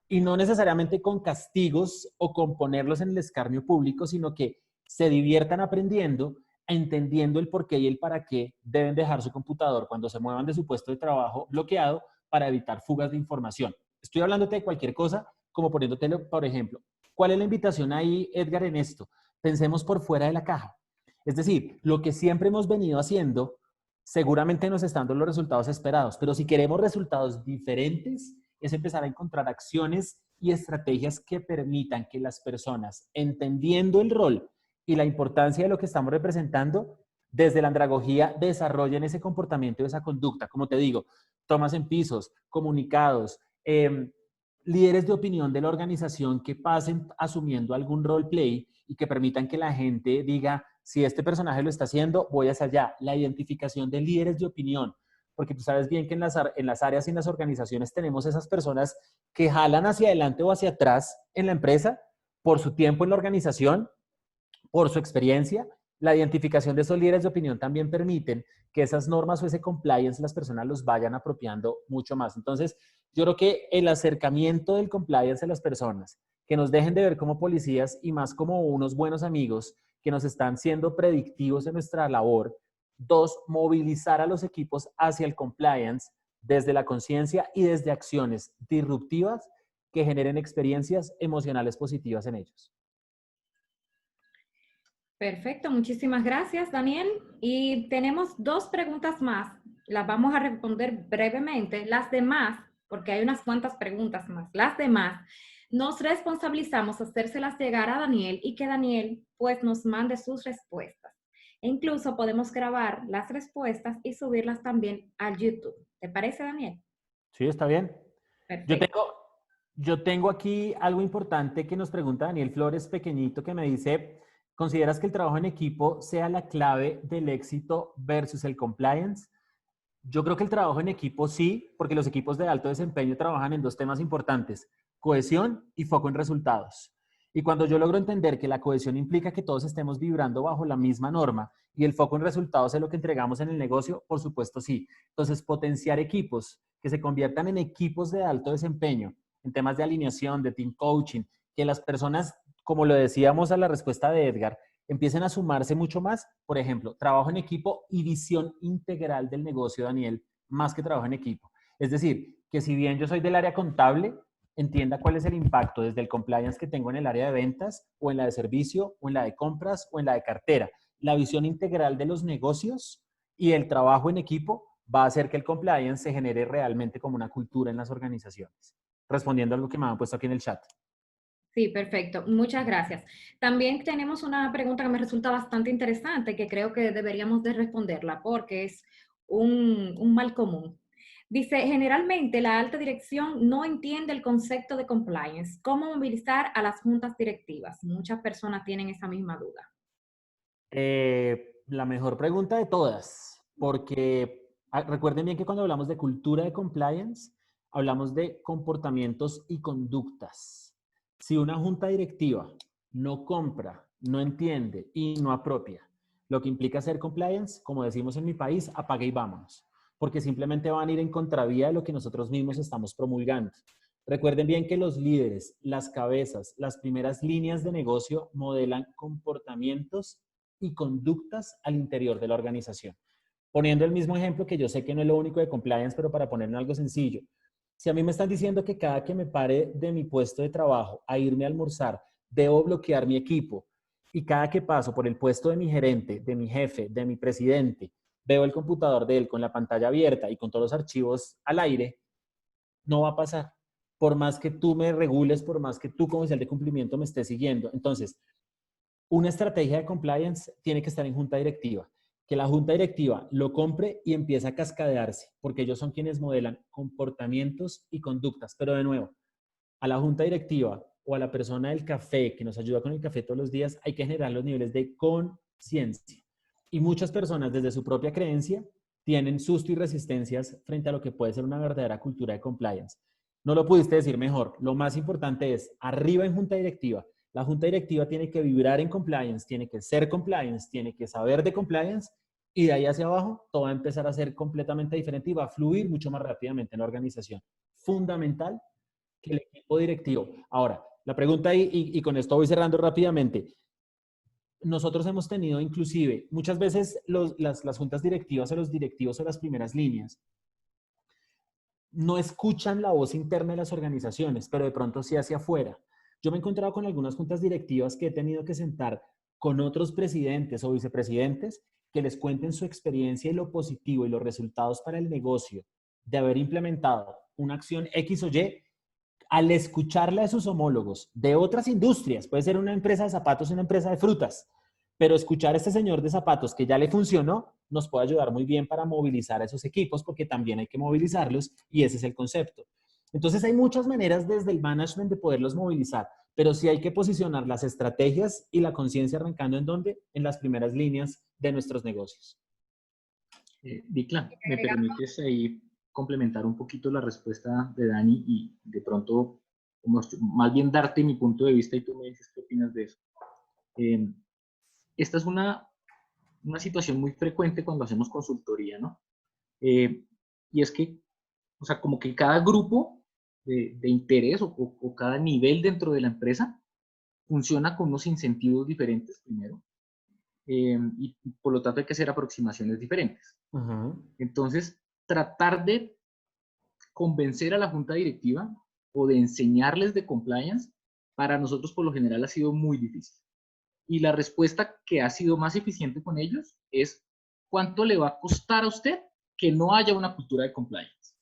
A: Y no necesariamente con castigos o con ponerlos en el escarnio público, sino que se diviertan aprendiendo, entendiendo el por qué y el para qué deben dejar su computador cuando se muevan de su puesto de trabajo bloqueado para evitar fugas de información. Estoy hablándote de cualquier cosa, como poniéndote, por ejemplo, ¿cuál es la invitación ahí, Edgar, en esto? Pensemos por fuera de la caja. Es decir, lo que siempre hemos venido haciendo seguramente nos están dando los resultados esperados, pero si queremos resultados diferentes, es empezar a encontrar acciones y estrategias que permitan que las personas, entendiendo el rol y la importancia de lo que estamos representando, desde la andragogía desarrollen ese comportamiento y esa conducta. Como te digo, tomas en pisos, comunicados, líderes de opinión de la organización que pasen asumiendo algún roleplay y que permitan que la gente diga, si este personaje lo está haciendo, voy hacia allá. La identificación de líderes de opinión, porque tú sabes bien que en las áreas y en las organizaciones tenemos esas personas que jalan hacia adelante o hacia atrás en la empresa por su tiempo en la organización, por su experiencia. La identificación de esos líderes de opinión también permiten que esas normas o ese compliance las personas los vayan apropiando mucho más. Entonces, yo creo que el acercamiento del compliance a las personas, que nos dejen de ver como policías y más como unos buenos amigos que nos están siendo predictivos en nuestra labor. 2, movilizar a los equipos hacia el compliance desde la conciencia y desde acciones disruptivas que generen experiencias emocionales positivas en ellos.
C: Perfecto, muchísimas gracias, Daniel. Y tenemos 2 preguntas más. Las vamos a responder brevemente. Las demás, porque hay unas cuantas preguntas más, las demás nos responsabilizamos hacérselas llegar a Daniel y que Daniel pues nos mande sus respuestas. E incluso podemos grabar las respuestas y subirlas también al YouTube. ¿Te parece, Daniel?
A: Sí, está bien.
C: Perfecto.
A: Yo tengo aquí algo importante que nos pregunta Daniel Flores, pequeñito, que me dice, ¿consideras que el trabajo en equipo sea la clave del éxito versus el compliance? Yo creo que el trabajo en equipo sí, porque los equipos de alto desempeño trabajan en 2 temas importantes, cohesión y foco en resultados. Y cuando yo logro entender que la cohesión implica que todos estemos vibrando bajo la misma norma y el foco en resultados es lo que entregamos en el negocio, por supuesto sí. Entonces, potenciar equipos que se conviertan en equipos de alto desempeño, en temas de alineación, de team coaching, que las personas, como lo decíamos a la respuesta de Edgar, empiecen a sumarse mucho más. Por ejemplo, trabajo en equipo y visión integral del negocio, Daniel, más que trabajo en equipo. Es decir, que si bien yo soy del área contable, entienda cuál es el impacto desde el compliance que tengo en el área de ventas o en la de servicio o en la de compras o en la de cartera. La visión integral de los negocios y el trabajo en equipo va a hacer que el compliance se genere realmente como una cultura en las organizaciones. Respondiendo a algo que me han puesto aquí en el chat.
C: Sí, perfecto. Muchas gracias. También tenemos una pregunta que me resulta bastante interesante, que creo que deberíamos de responderla porque es un mal común. Dice, generalmente la alta dirección no entiende el concepto de compliance. ¿Cómo movilizar a las juntas directivas? Muchas personas tienen esa misma duda.
A: La mejor pregunta de todas, porque recuerden bien que cuando hablamos de cultura de compliance, hablamos de comportamientos y conductas. Si una junta directiva no compra, no entiende y no apropia lo que implica ser compliance, como decimos en mi país, apague y vámonos, porque simplemente van a ir en contravía de lo que nosotros mismos estamos promulgando. Recuerden bien que los líderes, las cabezas, las primeras líneas de negocio modelan comportamientos y conductas al interior de la organización. Poniendo el mismo ejemplo, que yo sé que no es lo único de compliance, pero para ponerlo algo sencillo. Si a mí me están diciendo que cada que me pare de mi puesto de trabajo a irme a almorzar, debo bloquear mi equipo y cada que paso por el puesto de mi gerente, de mi jefe, de mi presidente, veo el computador de él con la pantalla abierta y con todos los archivos al aire, no va a pasar. Por más que tú me regules, por más que tú como oficial de cumplimiento me estés siguiendo. Entonces, una estrategia de compliance tiene que estar en junta directiva. Que la junta directiva lo compre y empiece a cascadearse, porque ellos son quienes modelan comportamientos y conductas. Pero de nuevo, a la junta directiva o a la persona del café que nos ayuda con el café todos los días, hay que generar los niveles de conciencia. Y muchas personas desde su propia creencia tienen susto y resistencias frente a lo que puede ser una verdadera cultura de compliance. No lo pudiste decir mejor. Lo más importante es, arriba en junta directiva, la junta directiva tiene que vibrar en compliance, tiene que ser compliance, tiene que saber de compliance, y de ahí hacia abajo todo va a empezar a ser completamente diferente y va a fluir mucho más rápidamente en la organización. Fundamental que el equipo directivo. Ahora, la pregunta ahí, y con esto voy cerrando rápidamente. Nosotros hemos tenido inclusive, muchas veces las juntas directivas o los directivos o las primeras líneas no escuchan la voz interna de las organizaciones, pero de pronto sí hacia afuera. Yo me he encontrado con algunas juntas directivas que he tenido que sentar con otros presidentes o vicepresidentes que les cuenten su experiencia y lo positivo y los resultados para el negocio de haber implementado una acción X o Y. Al escucharle a sus homólogos de otras industrias, puede ser una empresa de zapatos, una empresa de frutas, pero escuchar a este señor de zapatos que ya le funcionó, nos puede ayudar muy bien para movilizar a esos equipos, porque también hay que movilizarlos y ese es el concepto. Entonces hay muchas maneras desde el management de poderlos movilizar, pero sí hay que posicionar las estrategias y la conciencia arrancando en dónde, en las primeras líneas de nuestros negocios.
D: Dikla, ¿me permites ahí complementar un poquito la respuesta de Dani y de pronto más bien darte mi punto de vista y tú me dices qué opinas de eso? Esta es una situación muy frecuente cuando hacemos consultoría, ¿no? Y es que, o sea, como que cada grupo de interés o cada nivel dentro de la empresa funciona con unos incentivos diferentes primero, y por lo tanto hay que hacer aproximaciones diferentes. Entonces, tratar de convencer a la junta directiva o de enseñarles de compliance, para nosotros por lo general ha sido muy difícil. Y la respuesta que ha sido más eficiente con ellos es: ¿cuánto le va a costar a usted que no haya una cultura de compliance?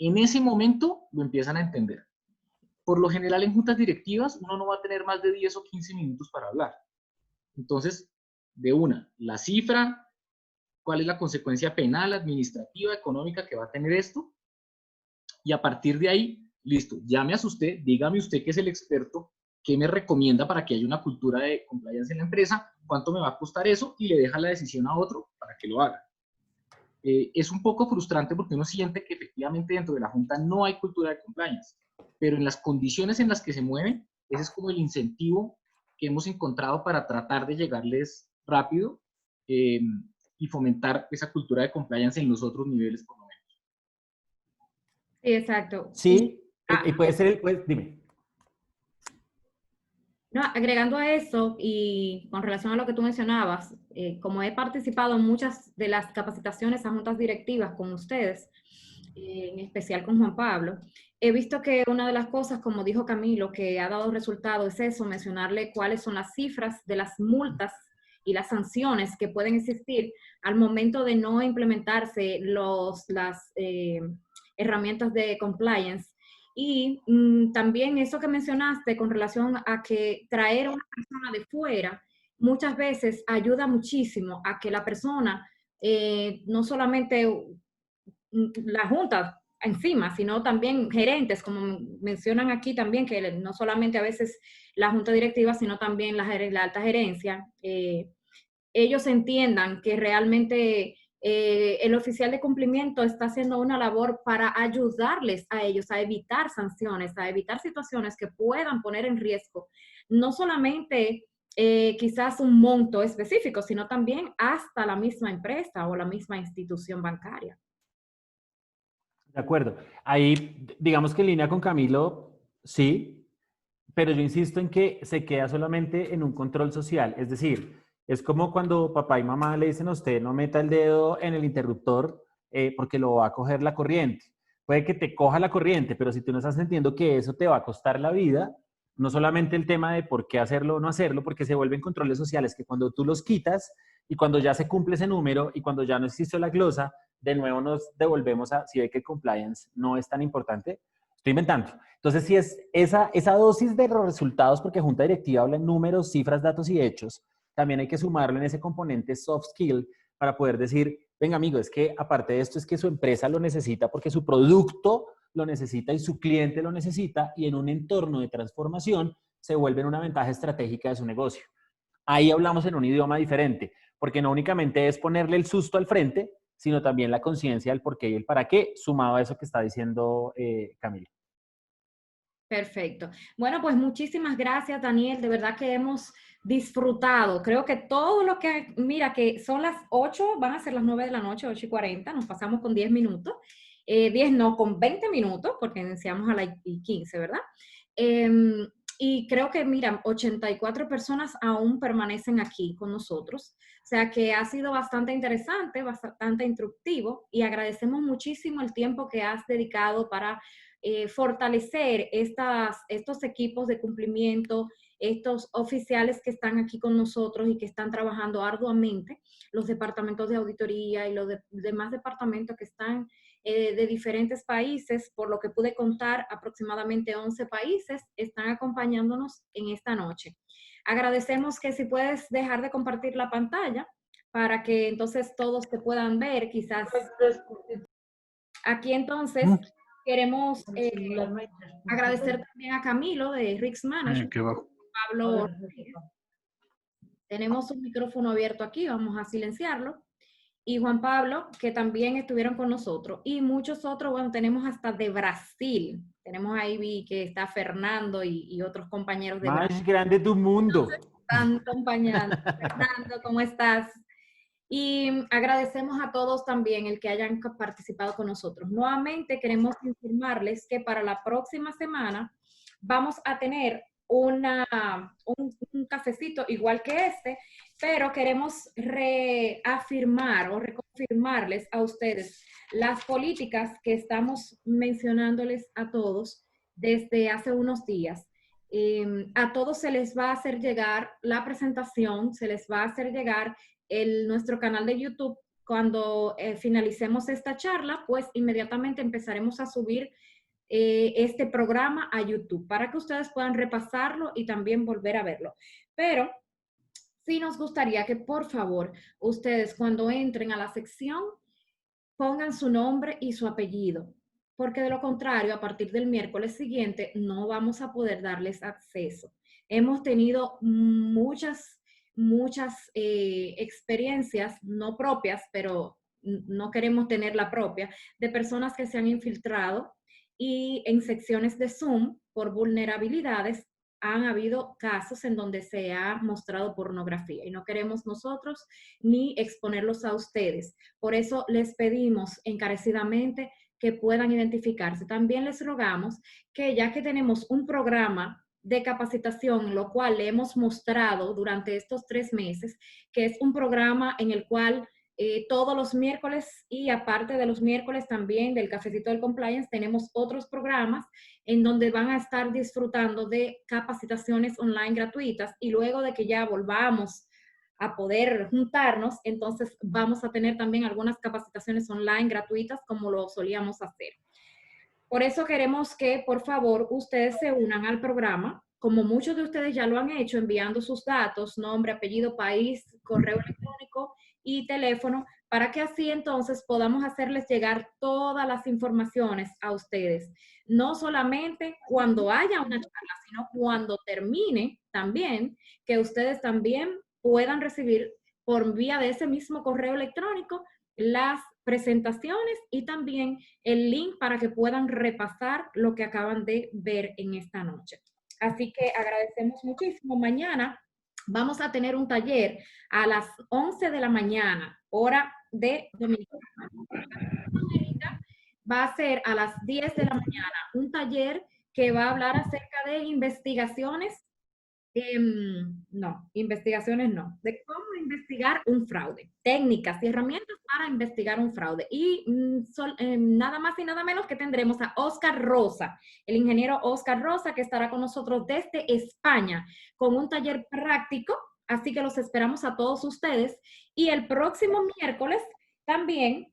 D: En ese momento lo empiezan a entender. Por lo general en juntas directivas uno no va a tener más de 10 o 15 minutos para hablar. Entonces, de una, la cifra, cuál es la consecuencia penal, administrativa, económica que va a tener esto, y a partir de ahí, listo, llame a usted, dígame usted que es el experto, qué me recomienda para que haya una cultura de compliance en la empresa, cuánto me va a costar eso, y le deja la decisión a otro para que lo haga. Es un poco frustrante porque uno siente que efectivamente dentro de la junta no hay cultura de compliance, pero en las condiciones en las que se mueven, ese es como el incentivo que hemos encontrado para tratar de llegarles rápido y fomentar esa cultura de compliance en los otros niveles por lo menos.
C: Sí, exacto.
A: Sí, y puede ser, dime.
C: No, agregando a eso y con relación a lo que tú mencionabas, como he participado en muchas de las capacitaciones a juntas directivas con ustedes, en especial con Juan Pablo, he visto que una de las cosas, como dijo Camilo, que ha dado resultado es eso, mencionarle cuáles son las cifras de las multas y las sanciones que pueden existir al momento de no implementarse las herramientas de compliance. Y también eso que mencionaste con relación a que traer a una persona de fuera muchas veces ayuda muchísimo a que la persona, no solamente la junta encima, sino también gerentes, como mencionan aquí también, que no solamente a veces la junta directiva, sino también la alta gerencia, ellos entiendan que realmente el oficial de cumplimiento está haciendo una labor para ayudarles a ellos a evitar sanciones, a evitar situaciones que puedan poner en riesgo no solamente quizás un monto específico, sino también hasta la misma empresa o la misma institución bancaria.
A: De acuerdo. Ahí, digamos que en línea con Camilo, sí, pero yo insisto en que se queda solamente en un control social. Es decir, es como cuando papá y mamá le dicen a usted no meta el dedo en el interruptor porque lo va a coger la corriente. Puede que te coja la corriente, pero si tú no estás entendiendo que eso te va a costar la vida, No solamente el tema de por qué hacerlo o no hacerlo, porque se vuelven controles sociales que cuando tú los quitas y cuando ya se cumple ese número y cuando ya no existe la glosa, de nuevo nos devolvemos a, si ve que el compliance no es tan importante, estoy inventando. Entonces, si es esa dosis de los resultados, porque Junta Directiva habla en números, cifras, datos y hechos, también hay que sumarlo en ese componente soft skill para poder decir, venga amigo, es que aparte de esto es que su empresa lo necesita porque su producto lo necesita y su cliente lo necesita y en un entorno de transformación se vuelve una ventaja estratégica de su negocio. Ahí hablamos en un idioma diferente, porque no únicamente es ponerle el susto al frente, sino también la conciencia del por qué y el para qué, sumado a eso que está diciendo Camila.
C: Perfecto. Bueno, pues muchísimas gracias, Daniel. De verdad que hemos disfrutado. Creo que todo lo que, mira, que son las 8, van a ser las 9 de la noche, 8:40, nos pasamos con 10 minutos. 10 no, con 20 minutos, porque iniciamos a las 15, ¿verdad? Y creo que, mira, 84 personas aún permanecen aquí con nosotros. O sea que ha sido bastante interesante, bastante instructivo y agradecemos muchísimo el tiempo que has dedicado para fortalecer estos equipos de cumplimiento, estos oficiales que están aquí con nosotros y que están trabajando arduamente, los departamentos de auditoría y los demás departamentos que están de diferentes países, por lo que pude contar, aproximadamente 11 países están acompañándonos en esta noche. Agradecemos que si puedes dejar de compartir la pantalla para que entonces todos te puedan ver, quizás. Aquí entonces queremos agradecer también a Camilo de Risk Management, Pablo Rodríguez. Tenemos un micrófono abierto aquí, vamos a silenciarlo. Y Juan Pablo, que también estuvieron con nosotros. Y muchos otros, bueno, tenemos hasta de Brasil. Tenemos ahí, vi que está Fernando y otros compañeros de Brasil.
A: Más grande del mundo.
C: Están acompañando. Fernando, ¿cómo estás? Y agradecemos a todos también el que hayan participado con nosotros. Nuevamente queremos informarles que para la próxima semana vamos a tener un cafecito igual que este, pero queremos reafirmar o reconfirmarles a ustedes las políticas que estamos mencionándoles a todos desde hace unos días. A todos se les va a hacer llegar la presentación, se les va a hacer llegar nuestro canal de YouTube. Cuando finalicemos esta charla, pues inmediatamente empezaremos a subir este programa a YouTube para que ustedes puedan repasarlo y también volver a verlo. Pero sí nos gustaría que, por favor, ustedes cuando entren a la sección pongan su nombre y su apellido, porque de lo contrario, a partir del miércoles siguiente no vamos a poder darles acceso. Hemos tenido muchas experiencias, no propias, pero no queremos tener la propia, de personas que se han infiltrado y en secciones de Zoom por vulnerabilidades han habido casos en donde se ha mostrado pornografía y no queremos nosotros ni exponerlos a ustedes. Por eso les pedimos encarecidamente que puedan identificarse. También les rogamos que ya que tenemos un programa de capacitación, lo cual le hemos mostrado durante estos 3 meses, que es un programa en el cual todos los miércoles y aparte de los miércoles también del Cafecito del Compliance tenemos otros programas en donde van a estar disfrutando de capacitaciones online gratuitas y luego de que ya volvamos a poder juntarnos, entonces vamos a tener también algunas capacitaciones online gratuitas como lo solíamos hacer. Por eso queremos que, por favor, ustedes se unan al programa, como muchos de ustedes ya lo han hecho, enviando sus datos, nombre, apellido, país, correo electrónico y teléfono, para que así entonces podamos hacerles llegar todas las informaciones a ustedes. No solamente cuando haya una charla, sino cuando termine también, que ustedes también puedan recibir por vía de ese mismo correo electrónico las presentaciones y también el link para que puedan repasar lo que acaban de ver en esta noche. Así que agradecemos muchísimo. Mañana vamos a tener un taller a las 11 de la mañana, hora de Dominicana. Va a ser a las 10 de la mañana un taller que va a hablar acerca de investigaciones No, investigaciones no. De cómo investigar un fraude. Técnicas y herramientas para investigar un fraude. Y nada más y nada menos que tendremos a Oscar Rosa, el ingeniero Oscar Rosa, que estará con nosotros desde España con un taller práctico. Así que los esperamos a todos ustedes. Y el próximo miércoles también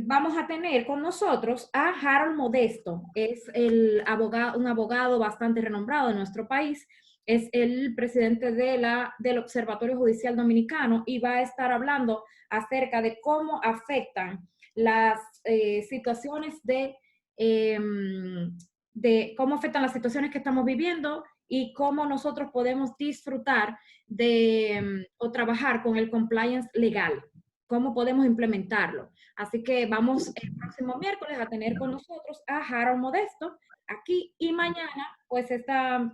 C: vamos a tener con nosotros a Harold Modesto. Es un abogado bastante renombrado de nuestro país. Es el presidente del Observatorio Judicial Dominicano y va a estar hablando acerca de cómo afectan las situaciones cómo afectan las situaciones que estamos viviendo y cómo nosotros podemos disfrutar o trabajar con el compliance legal, cómo podemos implementarlo. Así que vamos el próximo miércoles a tener con nosotros a Harold Modesto aquí y mañana, pues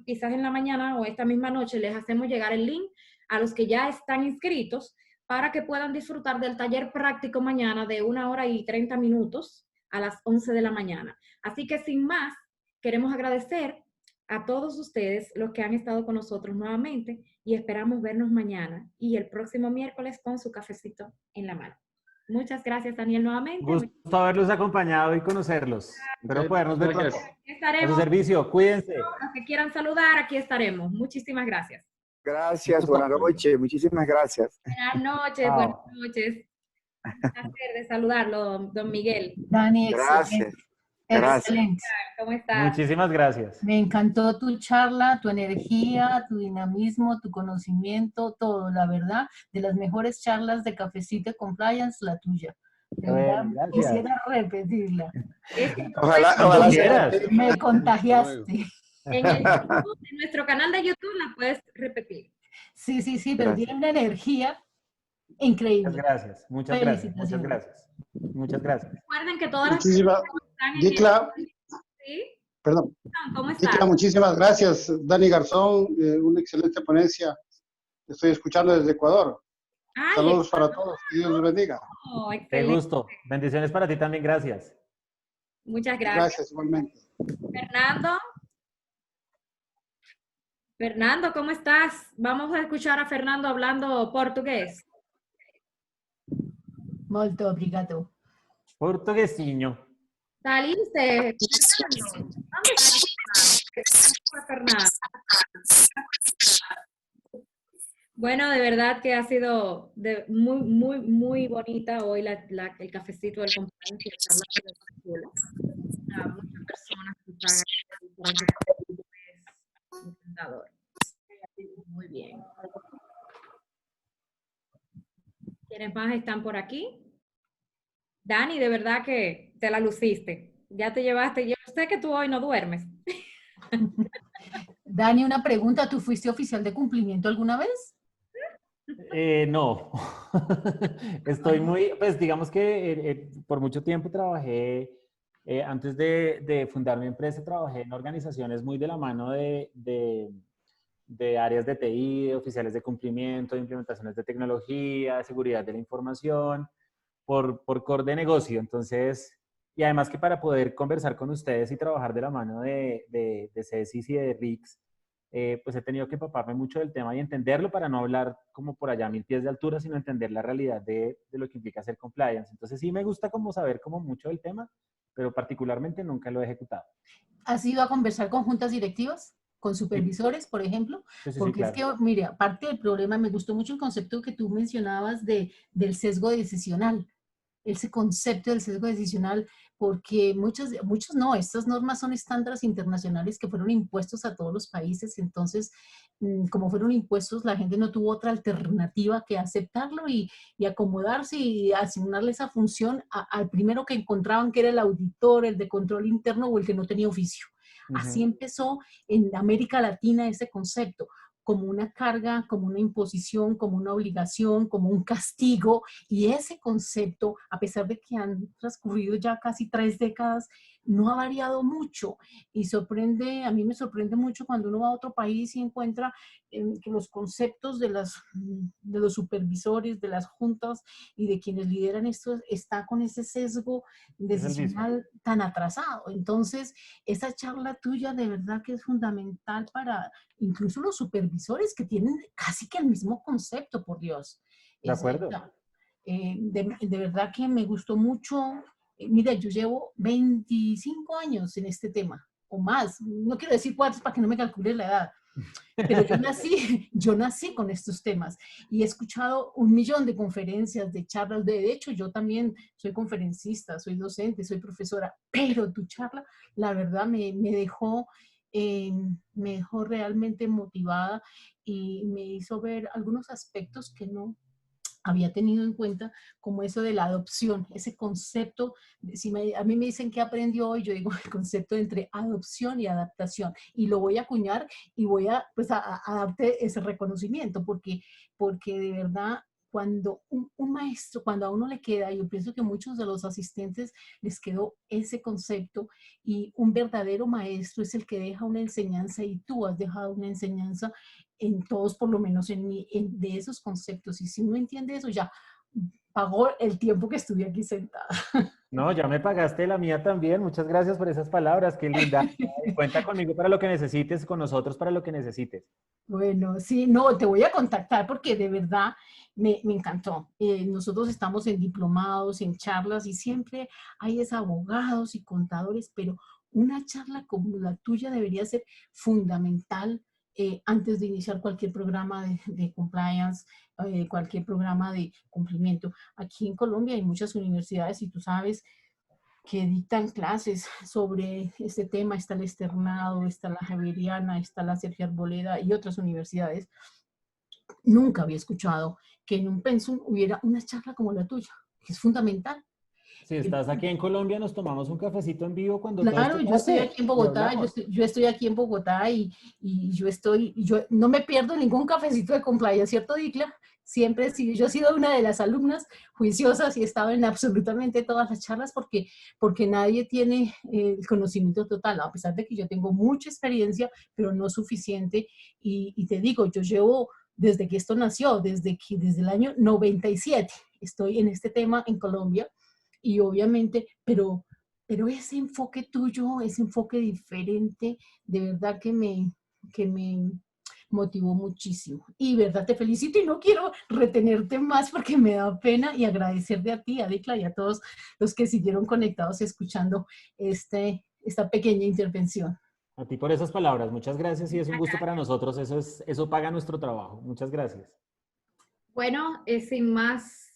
C: quizás en la mañana o esta misma noche les hacemos llegar el link a los que ya están inscritos para que puedan disfrutar del taller práctico mañana de 1 hora y 30 minutos a las 11 de la mañana. Así que sin más, queremos agradecer a todos ustedes los que han estado con nosotros nuevamente y esperamos vernos mañana y el próximo miércoles con su cafecito en la mano. Muchas gracias, Daniel, nuevamente.
A: Gusto haberlos acompañado y conocerlos. Espero podernos ver pronto. A su servicio, cuídense.
C: Los que quieran saludar, aquí estaremos. Muchísimas gracias.
F: Gracias, buenas noches, muchísimas gracias.
C: Buenas noches, buenas noches. Un placer de saludarlo, don Miguel.
G: Dani,
F: gracias.
G: Excelente.
C: ¿Cómo estás?
A: Muchísimas gracias.
G: Me encantó tu charla, tu energía, tu dinamismo, tu conocimiento, todo, la verdad, de las mejores charlas de Cafecito Compliance, la tuya. De verdad, quisiera repetirla.
F: Ojalá.
G: Me contagiaste.
C: En nuestro canal de YouTube la puedes repetir.
G: Sí, pero tiene una energía increíble.
A: Muchas gracias, muchas gracias. Muchas gracias.
C: Recuerden que todas las
H: personas Dicla,
C: ¿sí?
H: Perdón.
C: ¿Cómo estás?
H: Dicla, muchísimas gracias. Dani Garzón, una excelente ponencia. Estoy escuchando desde Ecuador. Saludos para todos. Que Dios los bendiga.
A: Qué gusto. Bendiciones para ti también. Gracias.
C: Muchas gracias.
H: Gracias, igualmente.
C: Fernando, ¿cómo estás? Vamos a escuchar a Fernando hablando portugués.
G: Molto obrigado.
A: Portuguesinho.
C: Saliste. ¿Dónde está Fernando? Bueno, de verdad que ha sido muy bonita hoy el cafecito del compañero que está hablando de la muchas personas que están encantador. Muy bien. ¿Quiénes más están por aquí? Dani, de verdad que te la luciste. Ya te llevaste. Yo sé que tú hoy no duermes.
G: Dani, una pregunta. ¿Tú fuiste oficial de cumplimiento alguna vez?
A: No. Estoy pues digamos que por mucho tiempo trabajé, antes de fundar mi empresa, trabajé en organizaciones muy de la mano de áreas de TI, de oficiales de cumplimiento, de implementaciones de tecnología, de seguridad de la información, por core de negocio. Entonces, y además que para poder conversar con ustedes y trabajar de la mano de CESIS y de RICS, pues he tenido que empaparme mucho del tema y entenderlo para no hablar como por allá a 1000 pies de altura, sino entender la realidad de lo que implica hacer compliance. Entonces sí me gusta como saber como mucho del tema, pero particularmente nunca lo he ejecutado.
G: ¿Has ido a conversar con juntas directivas? ¿Con supervisores, por ejemplo? Porque claro. Es que, mire, aparte del problema, me gustó mucho el concepto que tú mencionabas del sesgo decisional. Ese concepto del sesgo decisional, porque muchos no, estas normas son estándares internacionales que fueron impuestos a todos los países, entonces, como fueron impuestos, la gente no tuvo otra alternativa que aceptarlo y acomodarse y asignarle esa función al primero que encontraban, que era el auditor, el de control interno o el que no tenía oficio. Así empezó en América Latina ese concepto. como una carga, como una imposición, como una obligación, como un castigo. Y ese concepto, a pesar de que han transcurrido ya casi 3 décadas, no ha variado mucho. Y sorprende, a mí me sorprende mucho cuando uno va a otro país y encuentra que los conceptos de los supervisores, de las juntas y de quienes lideran esto está con ese sesgo decisional tan atrasado. Entonces, esa charla tuya de verdad que es fundamental para incluso los supervisores que tienen casi que el mismo concepto, por Dios.
A: De acuerdo.
G: De verdad que me gustó mucho. Mira, yo llevo 25 años en este tema, o más. No quiero decir cuántos para que no me calcule la edad. Pero yo nací con estos temas y he escuchado 1.000.000 de conferencias, de charlas. De hecho, yo también soy conferencista, soy docente, soy profesora, pero tu charla, la verdad, me dejó realmente motivada y me hizo ver algunos aspectos que no había tenido en cuenta, como eso de la adopción, ese concepto. A mí me dicen que aprendió hoy, yo digo el concepto entre adopción y adaptación, y lo voy a acuñar y voy a darte ese reconocimiento, porque de verdad, cuando un maestro, cuando a uno le queda, yo pienso que a muchos de los asistentes les quedó ese concepto, y un verdadero maestro es el que deja una enseñanza, y tú has dejado una enseñanza en todos, por lo menos de esos conceptos. Y si no entiende eso, ya pagó el tiempo que estuve aquí sentada.
A: No, ya me pagaste la mía también. Muchas gracias por esas palabras, qué linda. Cuenta conmigo para lo que necesites, con nosotros para lo que necesites.
G: Bueno, sí, no, te voy a contactar porque de verdad me encantó. Nosotros estamos en diplomados, en charlas, y siempre hay abogados y contadores, pero una charla como la tuya debería ser fundamental antes de iniciar cualquier programa de compliance, cualquier programa de cumplimiento. Aquí en Colombia hay muchas universidades, y tú sabes, que dictan clases sobre este tema. Está el Externado, está la Javeriana, está la Sergio Arboleda y otras universidades. Nunca había escuchado que en un pensum hubiera una charla como la tuya, que es fundamental.
A: Si estás aquí en Colombia, nos tomamos un cafecito en vivo cuando
G: claro, yo estoy aquí en Bogotá, yo estoy aquí en Bogotá, y yo no me pierdo ningún cafecito de compliance, ¿cierto, Dicla? Siempre, sí, yo he sido una de las alumnas juiciosas y he estado en absolutamente todas las charlas, porque nadie tiene el conocimiento total, a pesar de que yo tengo mucha experiencia, pero no suficiente. Y te digo, yo llevo desde que esto nació, desde el año 97, estoy en este tema en Colombia. Y obviamente, pero ese enfoque tuyo, ese enfoque diferente, de verdad que me motivó muchísimo. Y verdad, te felicito, y no quiero retenerte más porque me da pena, y agradecerte a ti, a Dicla, y a todos los que siguieron conectados escuchando esta pequeña intervención.
A: A ti por esas palabras, muchas gracias, y es un gusto para nosotros. Eso paga nuestro trabajo. Muchas gracias.
C: Bueno, sin más,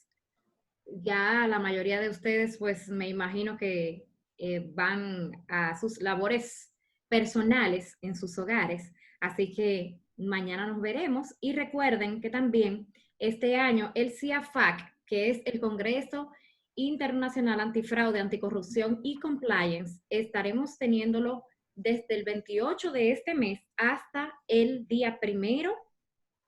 C: ya la mayoría de ustedes, pues me imagino que van a sus labores personales en sus hogares, así que mañana nos veremos. Y recuerden que también este año el CIAFAC, que es el Congreso Internacional Antifraude, Anticorrupción y Compliance, estaremos teniéndolo desde el 28 de este mes hasta el día 1,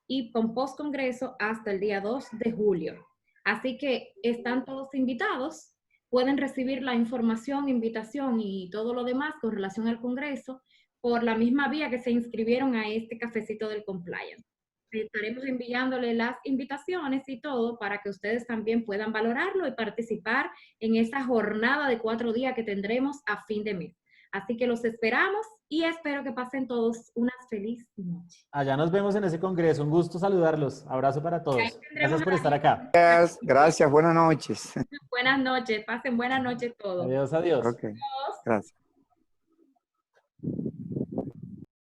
C: y con postcongreso hasta el día 2 de julio. Así que están todos invitados, pueden recibir la información, invitación y todo lo demás con relación al Congreso por la misma vía que se inscribieron a este cafecito del compliance. Estaremos enviándole las invitaciones y todo para que ustedes también puedan valorarlo y participar en esta jornada de 4 días que tendremos a fin de mes. Así que los esperamos y espero que pasen todos una feliz noche.
A: Allá nos vemos en ese congreso. Un gusto saludarlos. Abrazo para todos. Gracias por estar acá.
F: Gracias. Buenas noches.
C: Buenas noches. Pasen buenas noches todos.
A: Adiós, adiós.
F: Okay. Gracias.